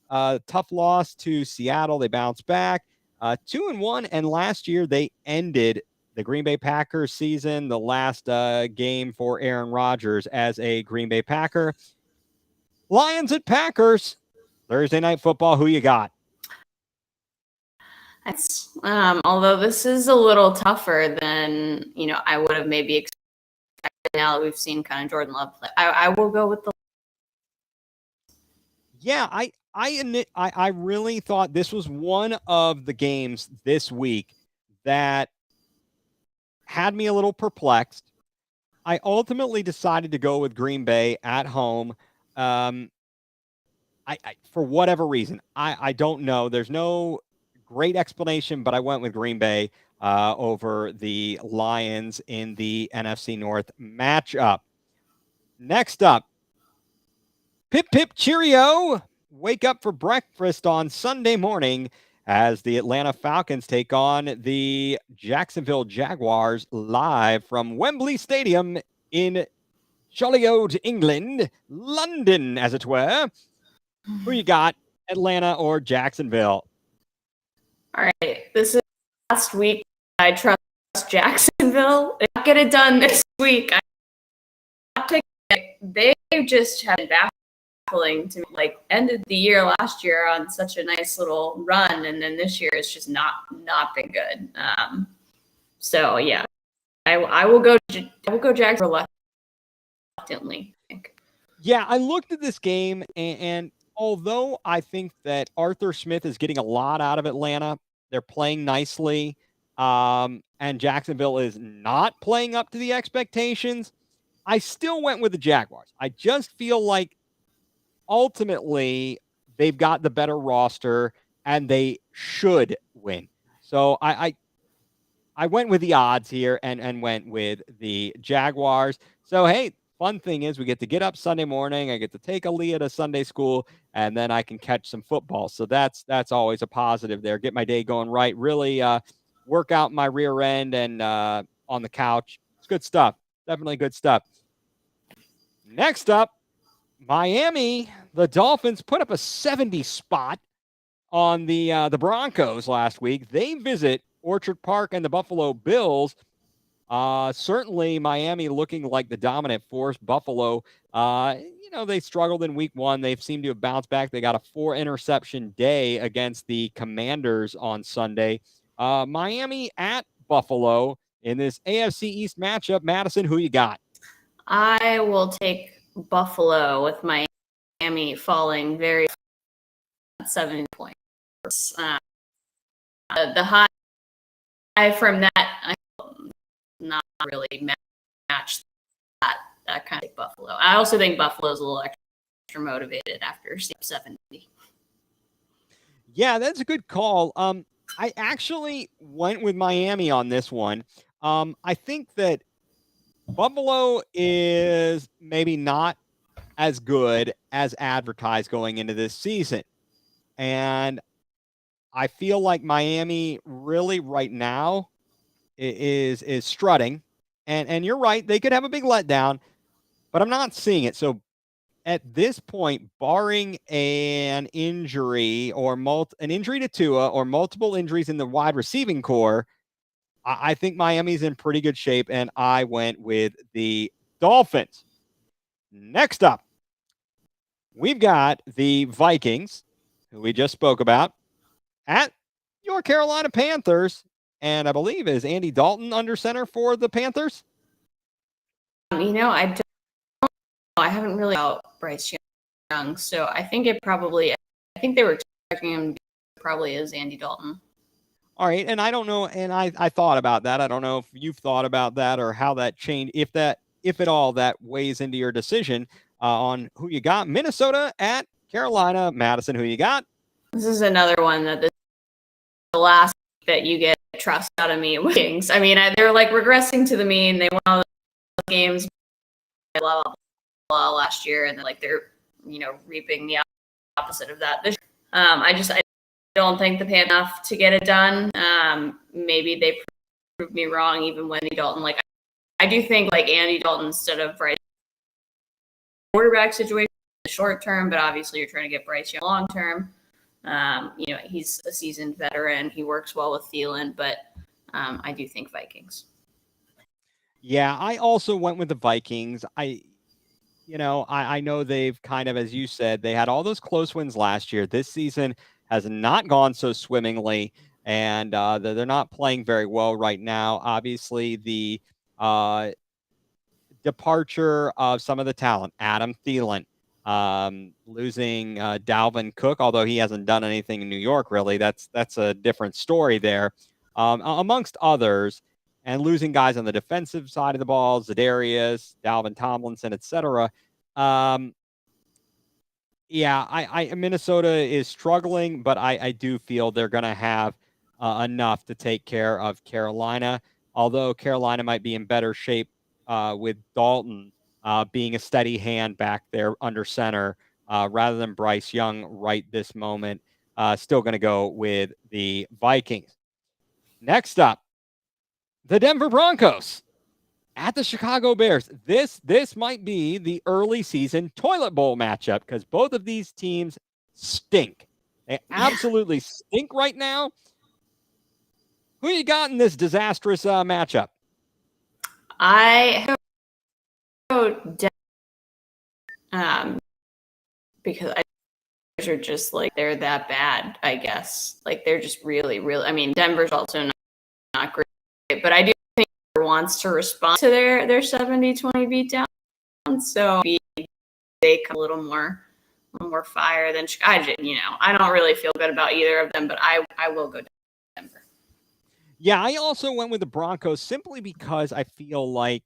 Tough loss to Seattle. They bounced back 2-1. And last year they ended the Green Bay Packers season, the last game for Aaron Rodgers as a Green Bay Packer. Lions at Packers. Thursday night football. Who you got? That's although this is a little tougher than I would have maybe expected. Now that we've seen kind of Jordan Love play, I will go with the. Yeah, I really thought this was one of the games this week that had me a little perplexed. I ultimately decided to go with Green Bay at home. I for whatever reason, I don't know. There's no great explanation, but I went with Green Bay over the Lions in the NFC North matchup. Next up, pip pip cheerio. Wake up for breakfast on Sunday morning as the Atlanta Falcons take on the Jacksonville Jaguars live from Wembley Stadium in jolly old England, London, as it were. Who you got, Atlanta or Jacksonville? All right, this is last week. I trust Jacksonville. They get it done this week. They just have been baffling to me. Like, ended the year last year on such a nice little run, and then this year it's just not been good. So yeah, I will go Jacksonville reluctantly. I think. Yeah, I looked at this game, and although I think that Arthur Smith is getting a lot out of Atlanta, they're playing nicely, and Jacksonville is not playing up to the expectations. I still went with the Jaguars. I just feel like ultimately they've got the better roster and they should win. So I went with the odds here and went with the Jaguars. So hey, fun thing is we get to get up Sunday morning. I get to take Aaliyah to Sunday school, and then I can catch some football. So that's always a positive there. Get my day going right. Really work out my rear end and on the couch. It's good stuff. Definitely good stuff. Next up, Miami. The Dolphins put up a 70 spot on the Broncos last week. They visit Orchard Park and the Buffalo Bills. Certainly Miami looking like the dominant force. Buffalo, they struggled in week 1. They've seemed to have bounced back. They got a 4 interception day against the Commanders on Sunday. Miami at Buffalo in this AFC East matchup. Madison, who you got? I will take Buffalo with Miami falling very 7 points. The high from that, I not really match that kind of Buffalo. I also think Buffalo's a little extra motivated after 70. Yeah, that's a good call. I actually went with Miami on this one. I think that Buffalo is maybe not as good as advertised going into this season. And I feel like Miami really right now is strutting. And you're right, they could have a big letdown, but I'm not seeing it. So at this point, barring an injury or an injury to Tua or multiple injuries in the wide receiving core, I think Miami's in pretty good shape, and I went with the Dolphins. Next up, we've got the Vikings, who we just spoke about, at your Carolina Panthers. And I believe is Andy Dalton under center for the Panthers? I haven't really about Bryce Young, so I think they were expecting him to probably is Andy Dalton. All right, and I don't know, and I thought about that. I don't know if you've thought about that or how that changed, if at all that weighs into your decision on who you got. Minnesota at Carolina. Madison, who you got? This is another one that this is the last that you get trust out of me with Kings. I mean, they're like regressing to the mean. They won all the games, blah, blah, blah, last year, and they're reaping the opposite of that. I don't think the Panthers enough to get it done. Maybe they proved me wrong, even when Andy Dalton. I do think Andy Dalton instead of Bryce quarterback situation in the short term, but obviously you're trying to get Bryce Young long term. He's a seasoned veteran. He works well with Thielen, but I do think Vikings. Yeah, I also went with the Vikings. I know they've kind of, as you said, they had all those close wins last year. This season has not gone so swimmingly, and they're not playing very well right now. Obviously, the departure of some of the talent, Adam Thielen, losing Dalvin Cook, although he hasn't done anything in New York, really. That's a different story there, amongst others, and losing guys on the defensive side of the ball, Za'Darius, Dalvin Tomlinson, etc. Yeah, Minnesota is struggling, but I do feel they're going to have enough to take care of Carolina. Although Carolina might be in better shape with Dalton being a steady hand back there under center rather than Bryce Young right this moment. Still going to go with the Vikings. Next up, the Denver Broncos at the Chicago Bears. This might be the early season toilet bowl matchup because both of these teams stink. They absolutely stink right now. Who you got in this disastrous matchup? I because are just they're that bad, I guess. They're just really, really. I mean, Denver's also not great, but I do think Denver wants to respond to their 70-20 beatdown. So they come a little more fire than Chicago. I don't really feel good about either of them, but I will go Denver. Yeah, I also went with the Broncos simply because I feel like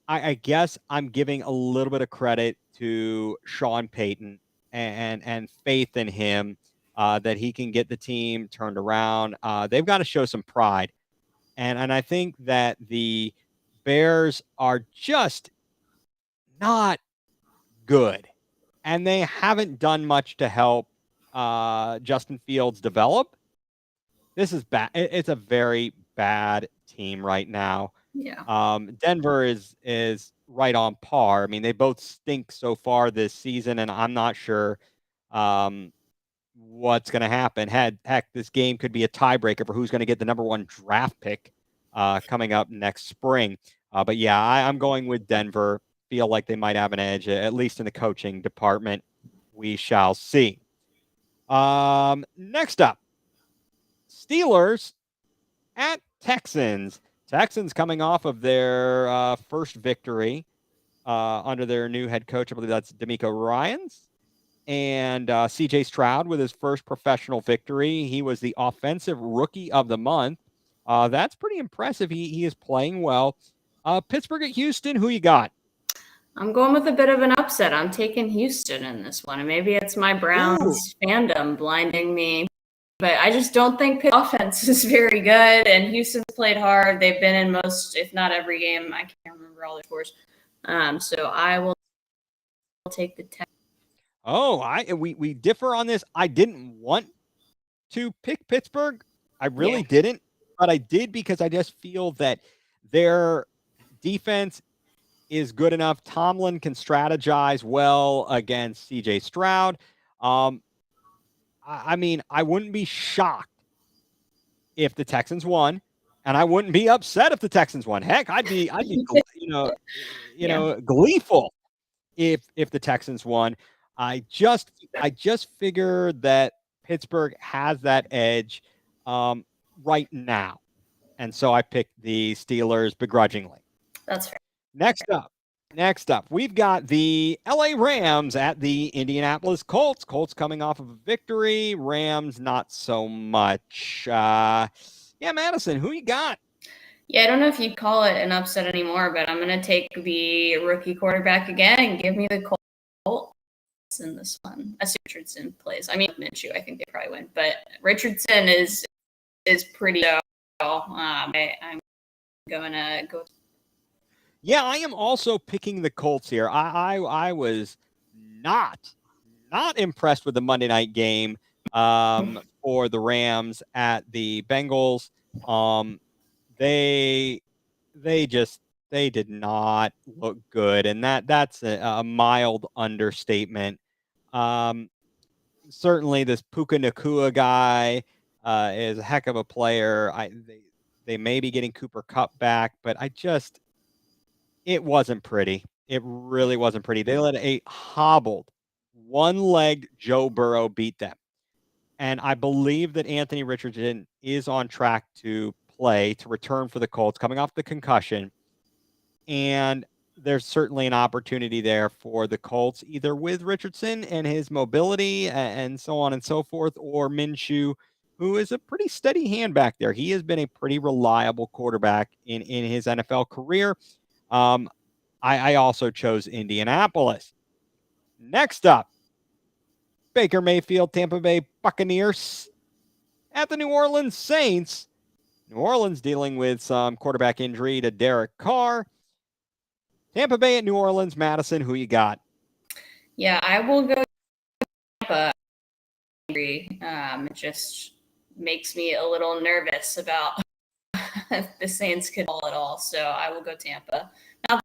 I guess I'm giving a little bit of credit to Sean Payton and faith in him that he can get the team turned around. They've got to show some pride. And I think that the Bears are just not good. And they haven't done much to help Justin Fields develop. This is bad. It's a very bad team right now. Yeah. Denver is right on par. I mean, they both stink so far this season, and I'm not sure what's going to happen. Heck, this game could be a tiebreaker for who's going to get the number one draft pick coming up next spring. But yeah, I'm going with Denver. Feel like they might have an edge, at least in the coaching department. We shall see. Next up, Steelers at Texans. Texans coming off of their first victory under their new head coach. I believe that's D'Amico Ryans. And CJ Stroud with his first professional victory. He was the offensive rookie of the month. That's pretty impressive. He is playing well. Pittsburgh at Houston, who you got? I'm going with a bit of an upset. I'm taking Houston in this one. And maybe it's my Browns fandom blinding me. But I just don't think Pitt's offense is very good. And Houston's played hard. They've been in most, if not every game. I can't remember all their scores. So I will take the Texans. Oh, we differ on this. I didn't want to pick Pittsburgh. I really didn't. But I did because I just feel that their defense is good enough. Tomlin can strategize well against CJ Stroud. I mean, I wouldn't be shocked if the Texans won. and I wouldn't be upset if the Texans won. Heck, Yeah, gleeful if the Texans won. I just figure that Pittsburgh has that edge right now, and so I picked the Steelers begrudgingly. that's fair. Next up, next up, we've got the LA Rams at the Indianapolis Colts. Colts coming off of a victory. Rams not so much. Yeah, Madison, who you got? Yeah, I don't know if you'd call it an upset anymore, but I'm going to take the rookie quarterback again and give me the Colts in this one. As Richardson plays, I mean Minshew, I think they probably win, but Richardson is pretty. I'm going to go. Yeah, I am also picking the Colts here. I was not impressed with the Monday night game for the Rams at the Bengals. Um, they they just they did not look good, and that's a mild understatement. Um, Certainly, this Puka Nakua guy is a heck of a player. They may be getting Cooper Cup back, but it wasn't pretty. It really wasn't pretty. They let a hobbled, one-legged Joe Burrow beat them. And I believe that Anthony Richardson is on track to return for the Colts, coming off the concussion. And there's certainly an opportunity there for the Colts, either with Richardson and his mobility and so on and so forth, or Minshew, who is a pretty steady hand back there. He has been a pretty reliable quarterback in his NFL career. Um, I also chose Indianapolis. Next up, Baker Mayfield, Tampa Bay Buccaneers at the New Orleans Saints. New Orleans dealing with some quarterback injury to Derek Carr. Tampa Bay at New Orleans. Madison, who you got? Yeah, I will go Tampa. It just makes me a little nervous about if the Saints could all at all. So I will go Tampa. Not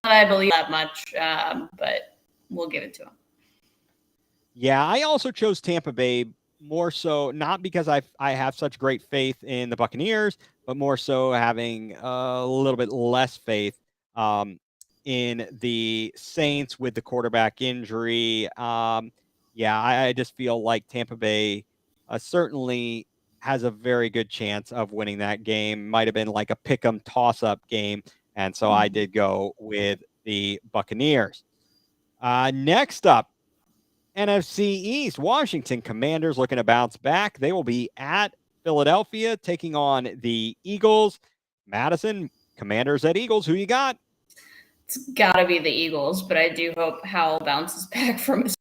that I believe that much, but we'll give it to them. Yeah, I also chose Tampa Bay more so not because I have such great faith in the Buccaneers, but more so having a little bit less faith um, in the Saints with the quarterback injury. Yeah, I just feel like Tampa Bay certainly has a very good chance of winning that game. Might have been like a pick 'em toss up game, and so I did go with the Buccaneers. Next up, NFC East, Washington Commanders looking to bounce back. They will be at Philadelphia taking on the Eagles. Madison, Commanders at Eagles. Who you got? It's got to be the Eagles, but I do hope Howell bounces back from his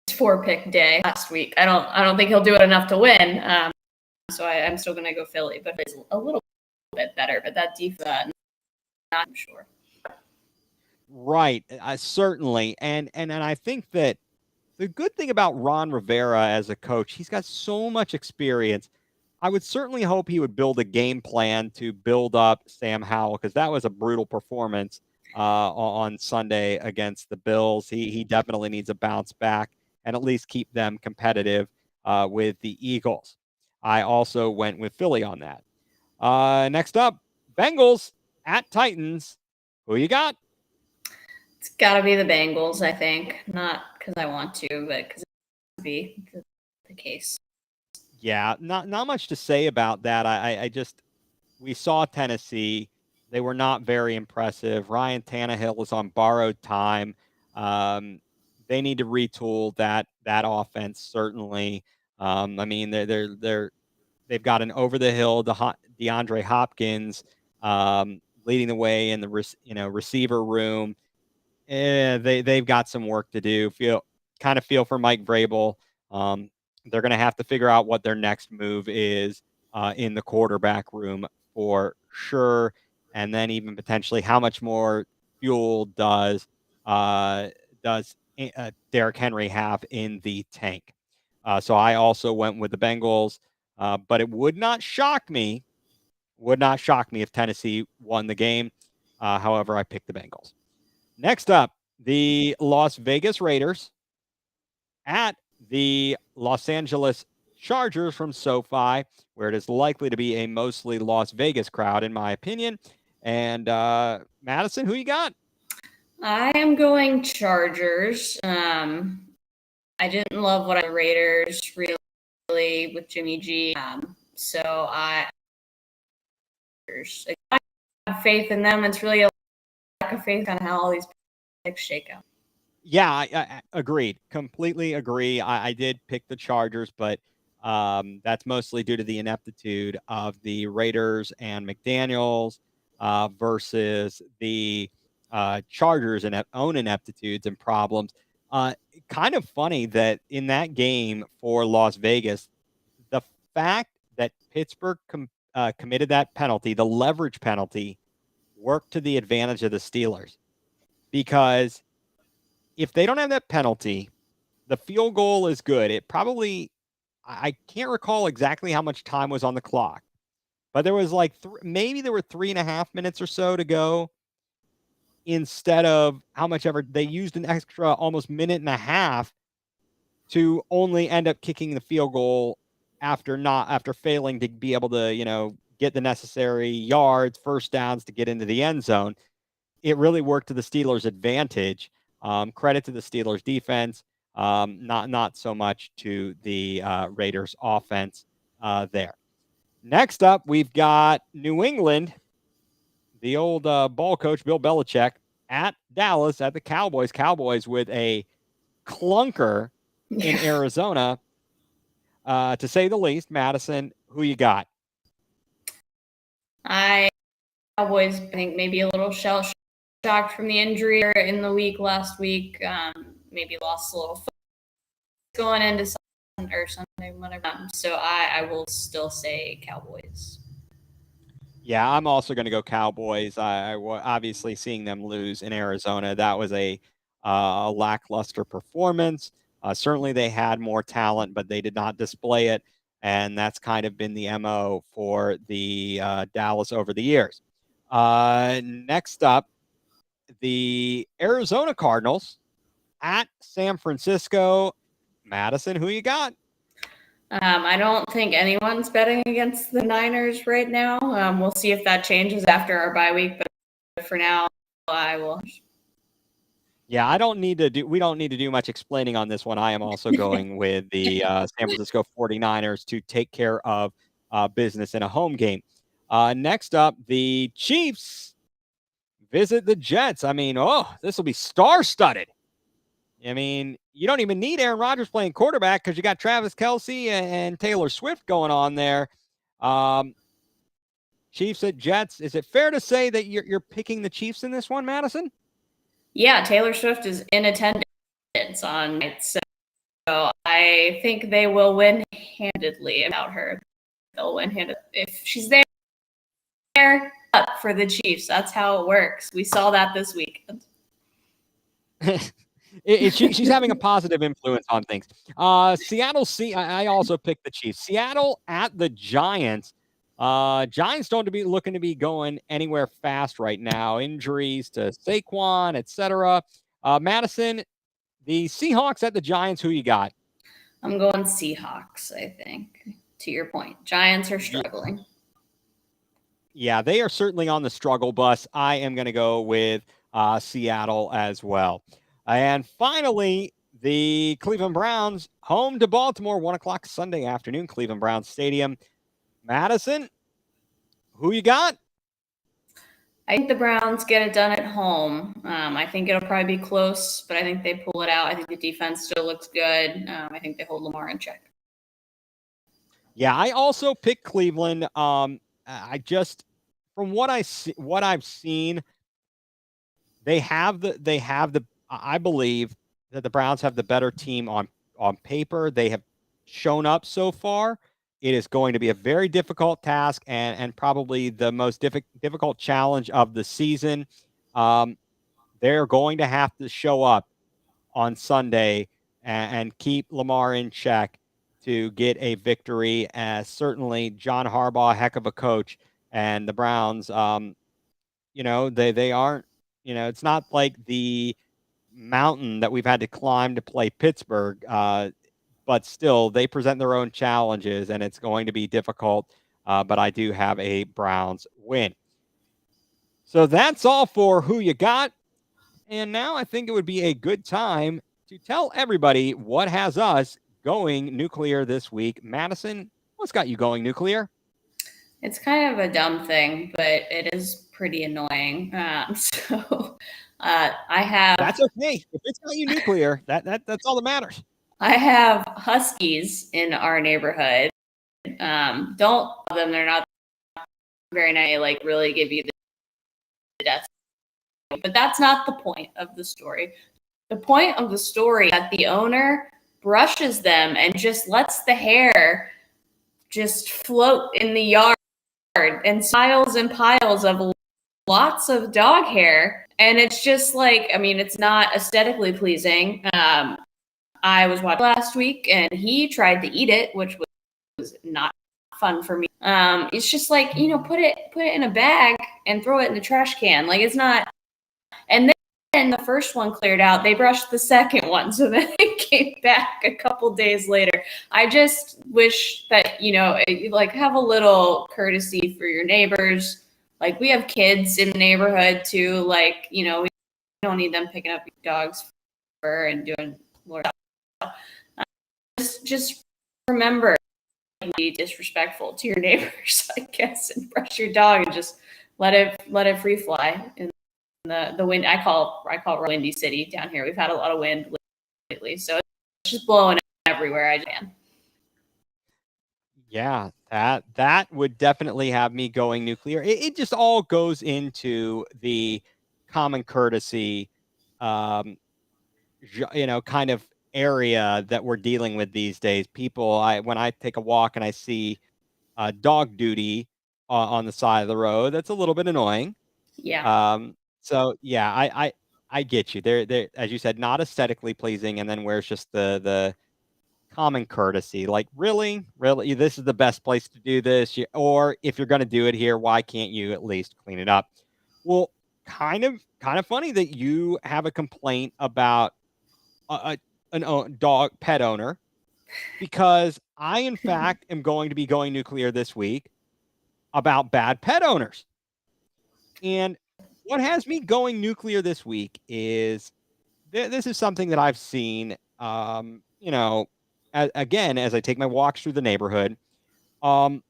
4-pick day last week. I don't think he'll do it enough to win. So I'm still going to go Philly, but it's a little bit better. But that defense, not sure. Right, certainly, and I think that the good thing about Ron Rivera as a coach, he's got so much experience. I would certainly hope he would build a game plan to build up Sam Howell because that was a brutal performance on Sunday against the Bills. He definitely needs a bounce back and at least keep them competitive with the Eagles. I also went with Philly on that. Next up, Bengals at Titans. Who you got? It's got to be the Bengals, I think. Not because I want to, but because it would be the case. Yeah, not much to say about that. I just we saw Tennessee. They were not very impressive. Ryan Tannehill was on borrowed time. They need to retool that offense certainly. I mean, they've got an over the hill DeAndre Hopkins leading the way in the receiver room. They've got some work to do. Feel for Mike Vrabel. They're going to have to figure out what their next move is in the quarterback room for sure, and then even potentially how much more fuel does Derrick Henry have in the tank. So I also went with the Bengals, but it would not shock me. Would not shock me if Tennessee won the game. However, I picked the Bengals. Next up, the Las Vegas Raiders at the Los Angeles Chargers from SoFi, where it is likely to be a mostly Las Vegas crowd, in my opinion. And Madison, who you got? I am going Chargers. I didn't love what I the Raiders really with Jimmy G. So I have faith in them. It's really a lack of faith on how all these picks shake out. Yeah, I agreed. Completely agree. I did pick the Chargers, but that's mostly due to the ineptitude of the Raiders and McDaniels versus the Chargers and own ineptitudes and problems. Uh, Kind of funny that in that game for Las Vegas, the fact that Pittsburgh committed that penalty, the leverage penalty, worked to the advantage of the Steelers because if they don't have that penalty, the field goal is good. It probably, I can't recall exactly how much time was on the clock, but there was like maybe there were 3.5 minutes or so to go instead of how much ever they used an extra almost minute and a half to only end up kicking the field goal after failing to be able to, get the necessary yards, first downs to get into the end zone. It really worked to the Steelers' advantage. Credit to the Steelers' defense, not so much to the Raiders' offense there. Next up, we've got New England, the old ball coach Bill Belichick at Dallas at the Cowboys. Cowboys with a clunker in Arizona, to say the least. Madison, who you got? Cowboys, I think maybe a little shell shocked from the injury in the week last week. Maybe lost a little going into Sunday or Sunday, whatever. So I will still say Cowboys. Yeah, I'm also going to go Cowboys. Obviously seeing them lose in Arizona, that was a lackluster performance. Certainly, they had more talent, but they did not display it, and that's kind of been the MO for the Dallas over the years. Next up, the Arizona Cardinals at San Francisco. Madison, who you got? I don't think anyone's betting against the Niners right now. We'll see if that changes after our bye week, but for now, I will. Yeah, we don't need to do much explaining on this one. I am also going with the San Francisco 49ers to take care of business in a home game. Next up, the Chiefs visit the Jets. I mean, this will be star-studded. I mean, you don't even need Aaron Rodgers playing quarterback because you got Travis Kelce and Taylor Swift going on there. Chiefs at Jets. Is it fair to say that you're picking the Chiefs in this one, Madison? Yeah, Taylor Swift is in attendance on night, so I think they will win handedly about her. They'll win handedly if she's there up for the Chiefs. That's how it works. We saw that this week. She's having a positive influence on things. Seattle. I also picked the Chiefs. Seattle at the Giants. Giants don't to be looking to be going anywhere fast right now. Injuries to Saquon, etc. Madison, the Seahawks at the Giants. Who you got? I'm going Seahawks, I think. To your point, Giants are struggling. Yeah, they are certainly on the struggle bus. I am going to go with Seattle as well. And finally, the Cleveland Browns home to Baltimore, 1:00 Sunday afternoon, Cleveland Browns Stadium. Madison, who you got? I think the Browns get it done at home. I think it'll probably be close, but I think they pull it out. I think the defense still looks good. I think they hold Lamar in check. Yeah, I also picked Cleveland. I just, from what I've seen, I believe that the Browns have the better team on paper. They have shown up so far. It is going to be a very difficult task and probably the most difficult challenge of the season. They're going to have to show up on Sunday and keep Lamar in check to get a victory. Certainly, John Harbaugh, a heck of a coach, and the Browns. They aren't. It's not like the mountain that we've had to climb to play Pittsburgh. but still they present their own challenges, and it's going to be difficult. But I do have a Browns win. So that's all for who you got. And now I think it would be a good time to tell everybody what has us going nuCLEar this week. Madison, what's got you going nuCLEar? It's kind of a dumb thing, but it is pretty annoying. I That's have okay. If it's got you nuCLEar, that's all that matters. I have huskies in our neighborhood. Don't love them; they're not very nice. They, like, really give you the death. But that's not the point of the story. The point of the story is that the owner brushes them and just lets the hair just float in the yard, and piles and piles of lots of dog hair. And it's just like, I mean, it's not aesthetically pleasing. I was watching last week and he tried to eat it, which was not fun for me. It's just like, put it in a bag and throw it in the trash can. Like, it's not. And then the first one cleared out, they brushed the second one. So then it came back a couple days later. I just wish that, like, have a little courtesy for your neighbors. Like, we have kids in the neighborhood too. Like, we don't need them picking up dogs fur and doing more stuff. Just remember, be disrespectful to your neighbors, I guess, and brush your dog and just let it free fly in the wind. I call it Windy City down here. We've had a lot of wind lately, so it's just blowing everywhere I can. Yeah, that would definitely have me going nuCLEar. It just all goes into the common courtesy, kind of area that we're dealing with these days. People, when I take a walk and I see dog duty on the side of the road, that's a little bit annoying. Yeah. So yeah, I get you. They're as you said, not aesthetically pleasing, and then where's just the common courtesy? Like, really, this is the best place to do this, or if you're going to do it here, why can't you at least clean it up? Well, kind of funny that you have a complaint about an dog pet owner, because I in fact am going to be going nuCLEar this week about bad pet owners. And what has me going nuCLEar this week is this is something that I've seen, again, as I take my walks through the neighborhood. I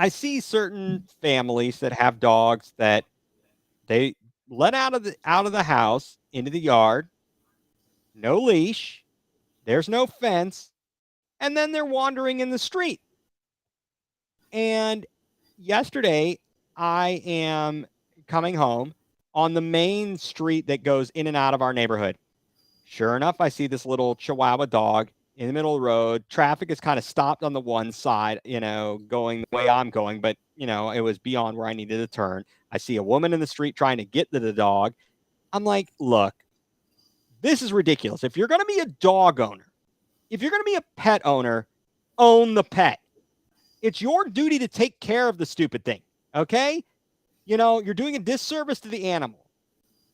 see certain families that have dogs that they let out of the house into the yard, no leash, there's no fence, and then they're wandering in the street. And yesterday, I am coming home on the main street that goes in and out of our neighborhood. Sure enough, I see this little Chihuahua dog in the middle of the road. Traffic is kind of stopped on the one side, going the way I'm going, but it was beyond where I needed to turn. I see a woman in the street trying to get to the dog. I'm like, look, this is ridiculous. If you're going to be a dog owner, if you're going to be a pet owner, own the pet. It's your duty to take care of the stupid thing. Okay? You're doing a disservice to the animal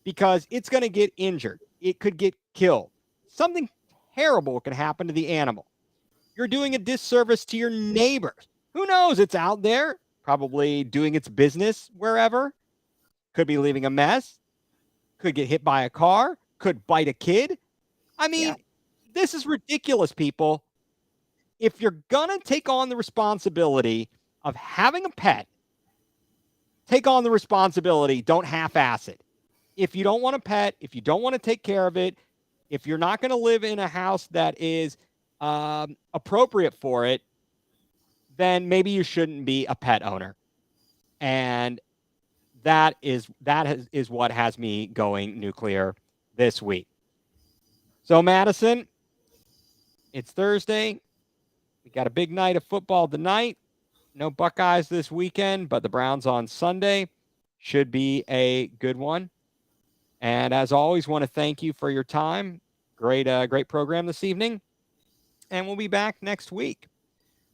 because it's going to get injured. It could get killed. Something terrible can happen to the animal. You're doing a disservice to your neighbors. Who knows? It's out there, probably doing its business wherever. Could be leaving a mess. Could get hit by a car. Could bite a kid. I mean, This is ridiculous, people. If you're going to take on the responsibility of having a pet, take on the responsibility. Don't half-ass it. If you don't want a pet, if you don't want to take care of it, if you're not going to live in a house that is appropriate for it, then maybe you shouldn't be a pet owner. And that is what has me going nuCLEar this week. So, Madison, it's Thursday. We got a big night of football tonight. No Buckeyes this weekend, but the Browns on Sunday should be a good one. And as always, want to thank you for your time. Great program this evening. And we'll be back next week.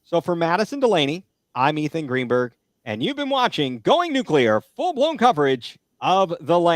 So for Madison Delaney, I'm Ethan Greenberg, and you've been watching Going nuCLEar, full-blown coverage of the land.